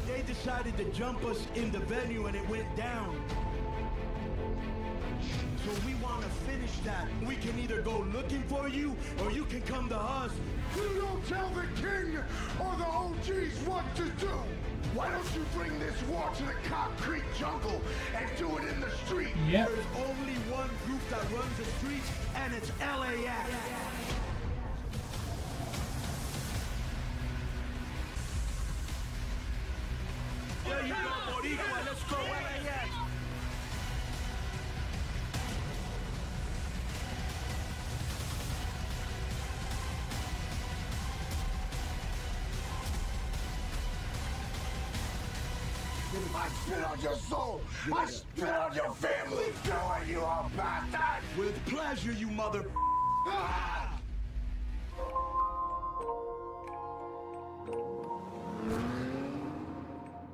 They decided to jump us in the venue and it went down. So we want to finish that. We can either go looking for you or you can come to us. You don't tell the king or the OGs what to do. Why don't you bring this war to the concrete jungle and do it in the street? Yep. There's only one group that runs the streets, and it's LAX. There you go, Boricua. Let's go, LAX. I spit on your soul. I spit on your family. Knowing you all bastard. With pleasure, you mother.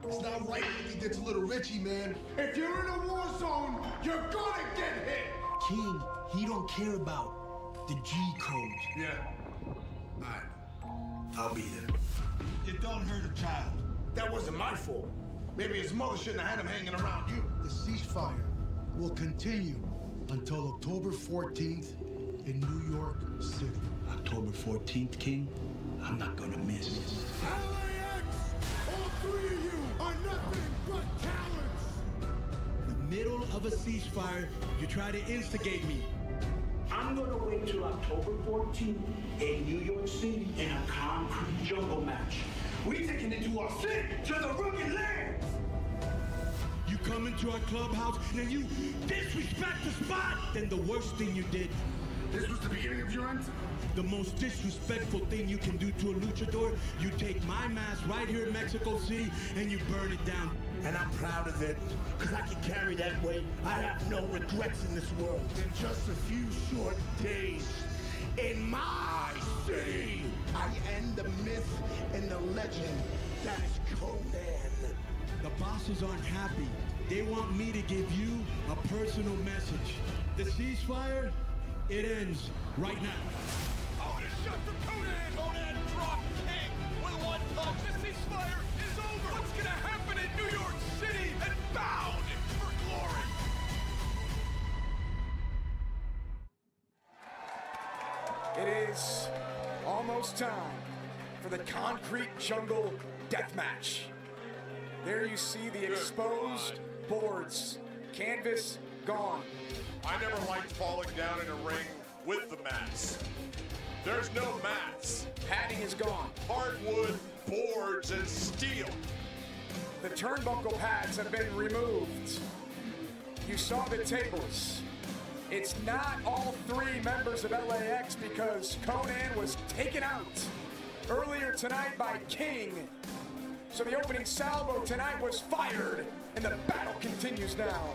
It's not right what he did to little Richie, man. If you're in a war zone, you're gonna get hit. King, he don't care about the G codes. Yeah. All right. I'll be there. You don't hurt a child. That wasn't my fault. Maybe his mother shouldn't have had him hanging around you. The ceasefire will continue until October 14th in New York City. October 14th, King, I'm not gonna miss. LAX! All three of you are nothing but cowards! In the middle of a ceasefire, you try to instigate me. I'm gonna wait till October 14th in New York City in a concrete jungle match. We taking it to our city, to the rugged land. You come into our clubhouse and you disrespect the spot. Then the worst thing you did. This was the beginning of your end? The most disrespectful thing you can do to a luchador, you take my mask right here in Mexico City and you burn it down. And I'm proud of it, because I can carry that weight. I have no regrets in this world. In just a few short days, in my city, I end the myth and the legend that is Conan. The bosses aren't happy. They want me to give you a personal message. The ceasefire, it ends right now. Oh, and a shot from Conan! Conan dropped King with one punch. The ceasefire is over. What's gonna happen in New York City and bound for glory? It is almost time for the Concrete Jungle Deathmatch. There you see the exposed boards, canvas gone. I never liked falling down in a ring with the mats. There's no mats. Padding is gone. Hardwood, boards, and steel. The turnbuckle pads have been removed. You saw the tables. It's not all three members of LAX because Conan was taken out earlier tonight by King. So the opening salvo tonight was fired, and the battle continues now.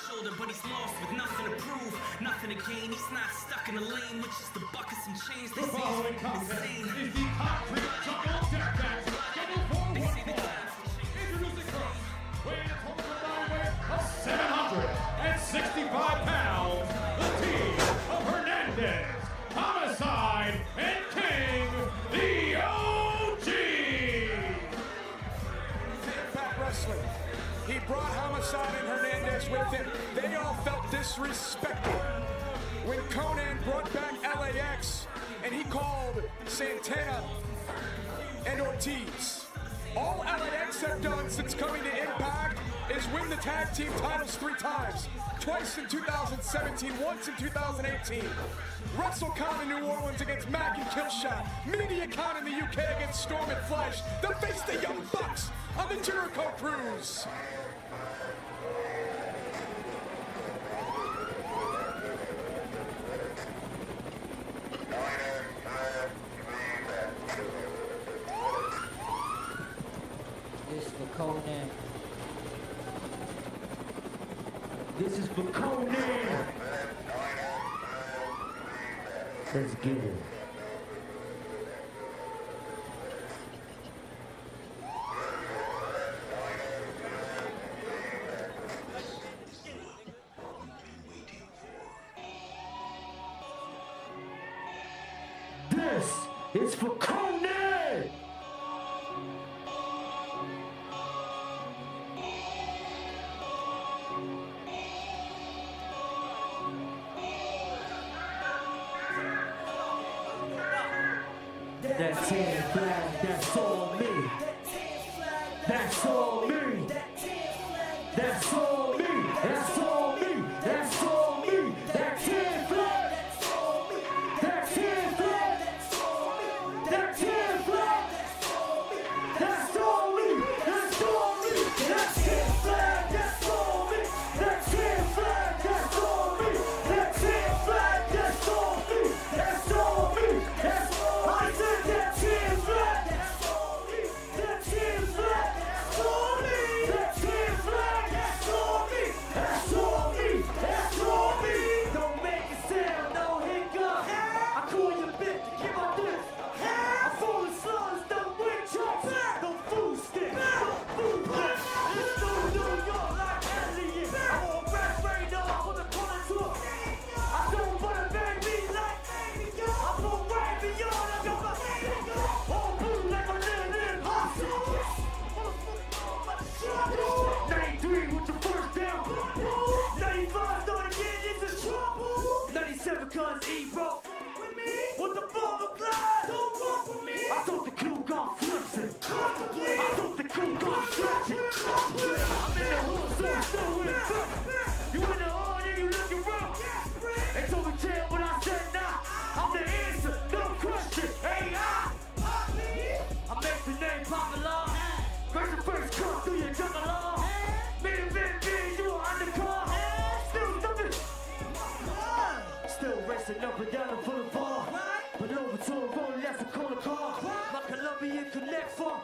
Shoulder, but he's lost with nothing to prove, nothing to gain. He's not stuck in a lane with just the buckets and chains. The following contest is the Concrete Jungle Deathmatch. Scheduled for one fall. Introducing first, weighing a total combined weight of 765 pounds, the team of Hernandez, Homicide, and King, the OG. Impact Wrestling. He brought Homicide and Hernandez with him. They all felt disrespected when Conan brought back LAX and he called Santana and Ortiz. All LAX have done since coming to Impact is win the tag team titles 3 times. Twice in 2017, once in 2018. WrestleCon in New Orleans against Mac and Killshot. MediaCon in the UK against Storm and Flash. They face the Young Bucks on the Jericho Cruise. This is for Conan. This is for Conan. Let's get it. It's for Conan! That tan flag, that's all me. That's all me. That's all me. That's all me. That's all me. That tan flag. That tan flag. That tan flag. That's all me. That's all me. That tan flag. That's all me. That tan flag. That's all me. That tan flag. That's all me. That's all me. That's I said that tan flag. That's all me. That tan flag. That's all me. That tan flag. That's all me. That's all me. That's all me. Don't make a sound, no hiccup. I call your bitch to give up this. I fall in slugs, don't win chops. Don't fool stick. Don't fool black. This dude New York like Elliot. I won't rap right now for the corner tour. I don't wanna make me like I'm gonna rap beyond. I got my all blue like a little hustle. 93 with the first down. 95 started getting into trouble. 97 cause E-Bro. What the fuck of glide? Don't walk with me. I thought the crew got flipping. I thought the crew got stretching. I'm in the hood, so I'm still in the you in the hood and you looking rough. They told me tell when I said nah. I'm the answer, no question. Hey, I make the name popular. First and first come through your jungle law. Made a big, you are undercar. Still nothing. Still racing up and down the boulevard. But over to a road, that's a corner car. My Colombian connect for.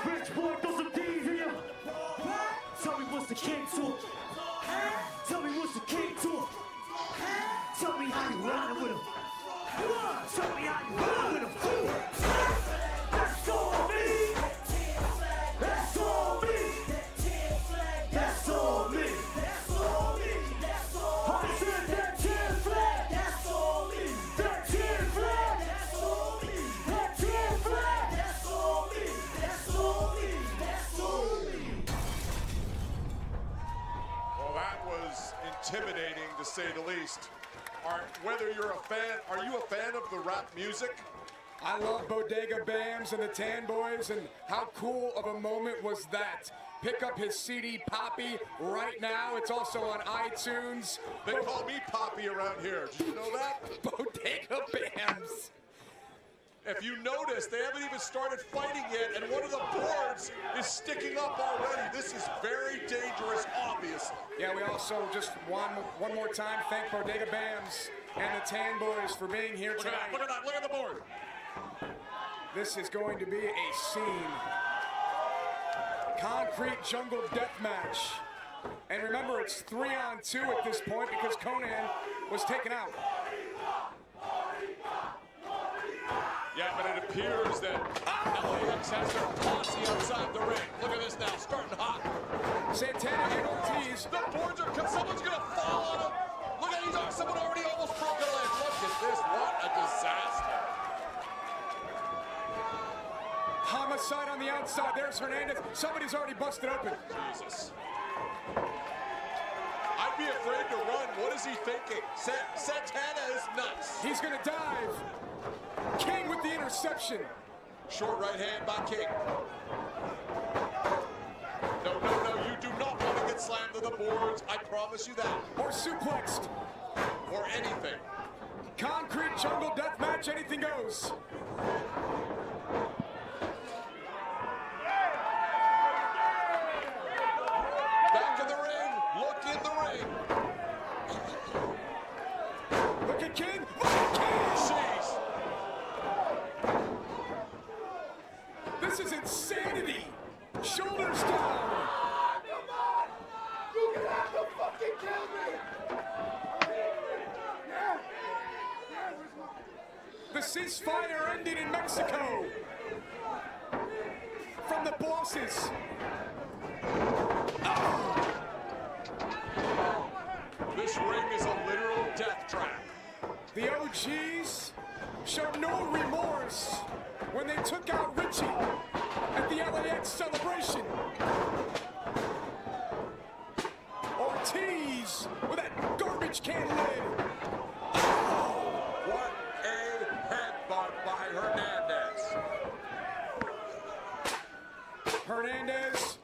Rich boy, throw some D's in ya. Tell me what's the king to. Tell me what's the king to. Tell me how you riding with him. Tell me how you riding with him. That's all me. That's all me. That's all me. That's all me. I said that tan flag. That's all me. That tan flag. That's all me. That tan flag. That's all me. That's all me. That's all me. Well, that was intimidating to say the least. Whether you're a fan, are you a fan of the rap music? I love Bodega Bams and the Tan Boys, and how cool of a moment was that? Pick up his CD, Poppy, right now. It's also on iTunes. They call me Poppy around here. Did you know that? Bodega Bams. If you notice, they haven't even started fighting yet, and one of the boards is sticking up already. This is very dangerous, obviously. Yeah, we also just one more time thank Bodega Bams and the Tan Boys for being here tonight. Look at that, look at the board. This is going to be a scene. Concrete jungle death match. And remember, it's 3-on-2 at this point because Conan was taken out. Yeah, but it appears that LAX has their posse outside the ring. Look at this now, starting hot. Santana and Ortiz. The boards are, someone's gonna fall on him. Look at, someone already almost broke a leg. Look at this, what a disaster. Homicide on the outside, there's Hernandez. Somebody's already busted open. Jesus. I'd be afraid to run. What is he thinking? Santana is nuts. He's gonna dive. King with the interception. Short right hand by King. No, you do not want to get slammed to the boards. I promise you that. Or suplexed. Or anything. Concrete jungle death match, anything goes. Back in the ring. Look in the ring. Look at King. Look at King. Jeez. This is insanity. Shoulders down. You can have to fucking kill me. The ceasefire ended in Mexico. From the bosses. Oh. This ring is a literal death trap. The OGs showed no remorse when they took out Richie at the LAX celebration. Ortiz with that garbage can lid. What a headbutt by Hernandez. Hernandez,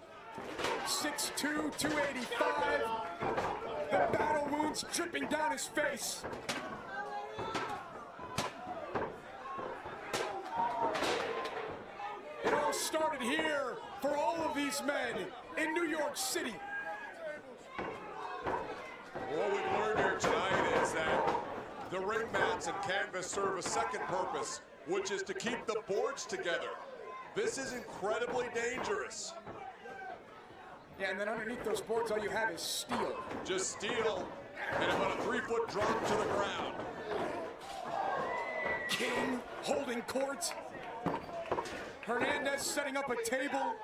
6'2", 285. The battle wounds dripping down his face. It all started here for all of these men in New York City. What we've learned here tonight is that the ring mats and canvas serve a second purpose, which is to keep the boards together. This is incredibly dangerous. Yeah, and then underneath those boards, all you have is steel. Just steel and about a 3-foot drop to the ground. King holding court. Hernandez setting up a table.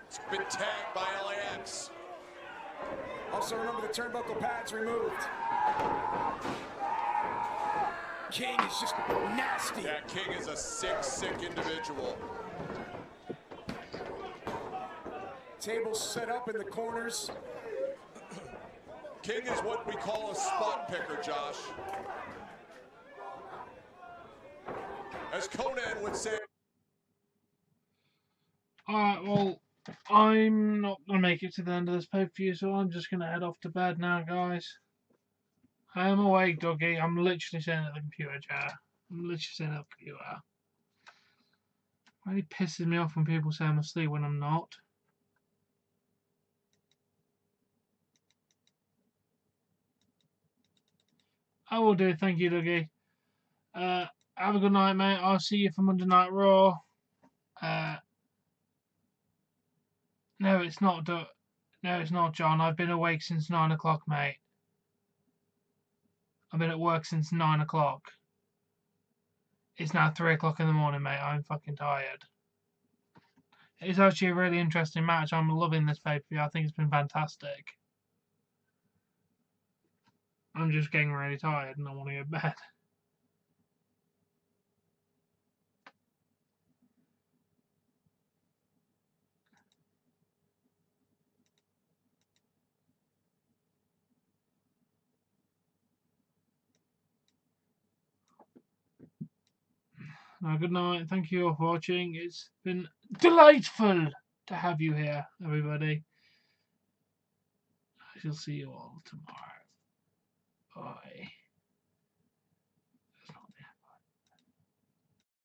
It's been tagged by LAX. Also remember the turnbuckle pads removed. King is just nasty. Yeah, King is a sick individual. Tables set up in the corners. King is what we call a spot picker, Josh. As Conan would say. Alright, well, I'm not going to make it to the end of this pay-per-view, so I'm just going to head off to bed now, guys. I am awake, doggy. I'm literally sitting at the computer chair. I'm literally sitting at the computer. It really pisses me off when people say I'm asleep when I'm not. I will do. Thank you, Dougie. Have a good night, mate. I'll see you for Monday Night Raw. No, it's not. No, it's not, John. I've been awake since 9 o'clock, mate. I've been at work since 9 o'clock. It's now 3 o'clock in the morning, mate. I'm fucking tired. It's actually a really interesting match. I'm loving this pay-per-view. I think it's been fantastic. I'm just getting really tired and I want to go to bed. Good night. Thank you all for watching. It's been delightful to have you here, everybody. I shall see you all tomorrow.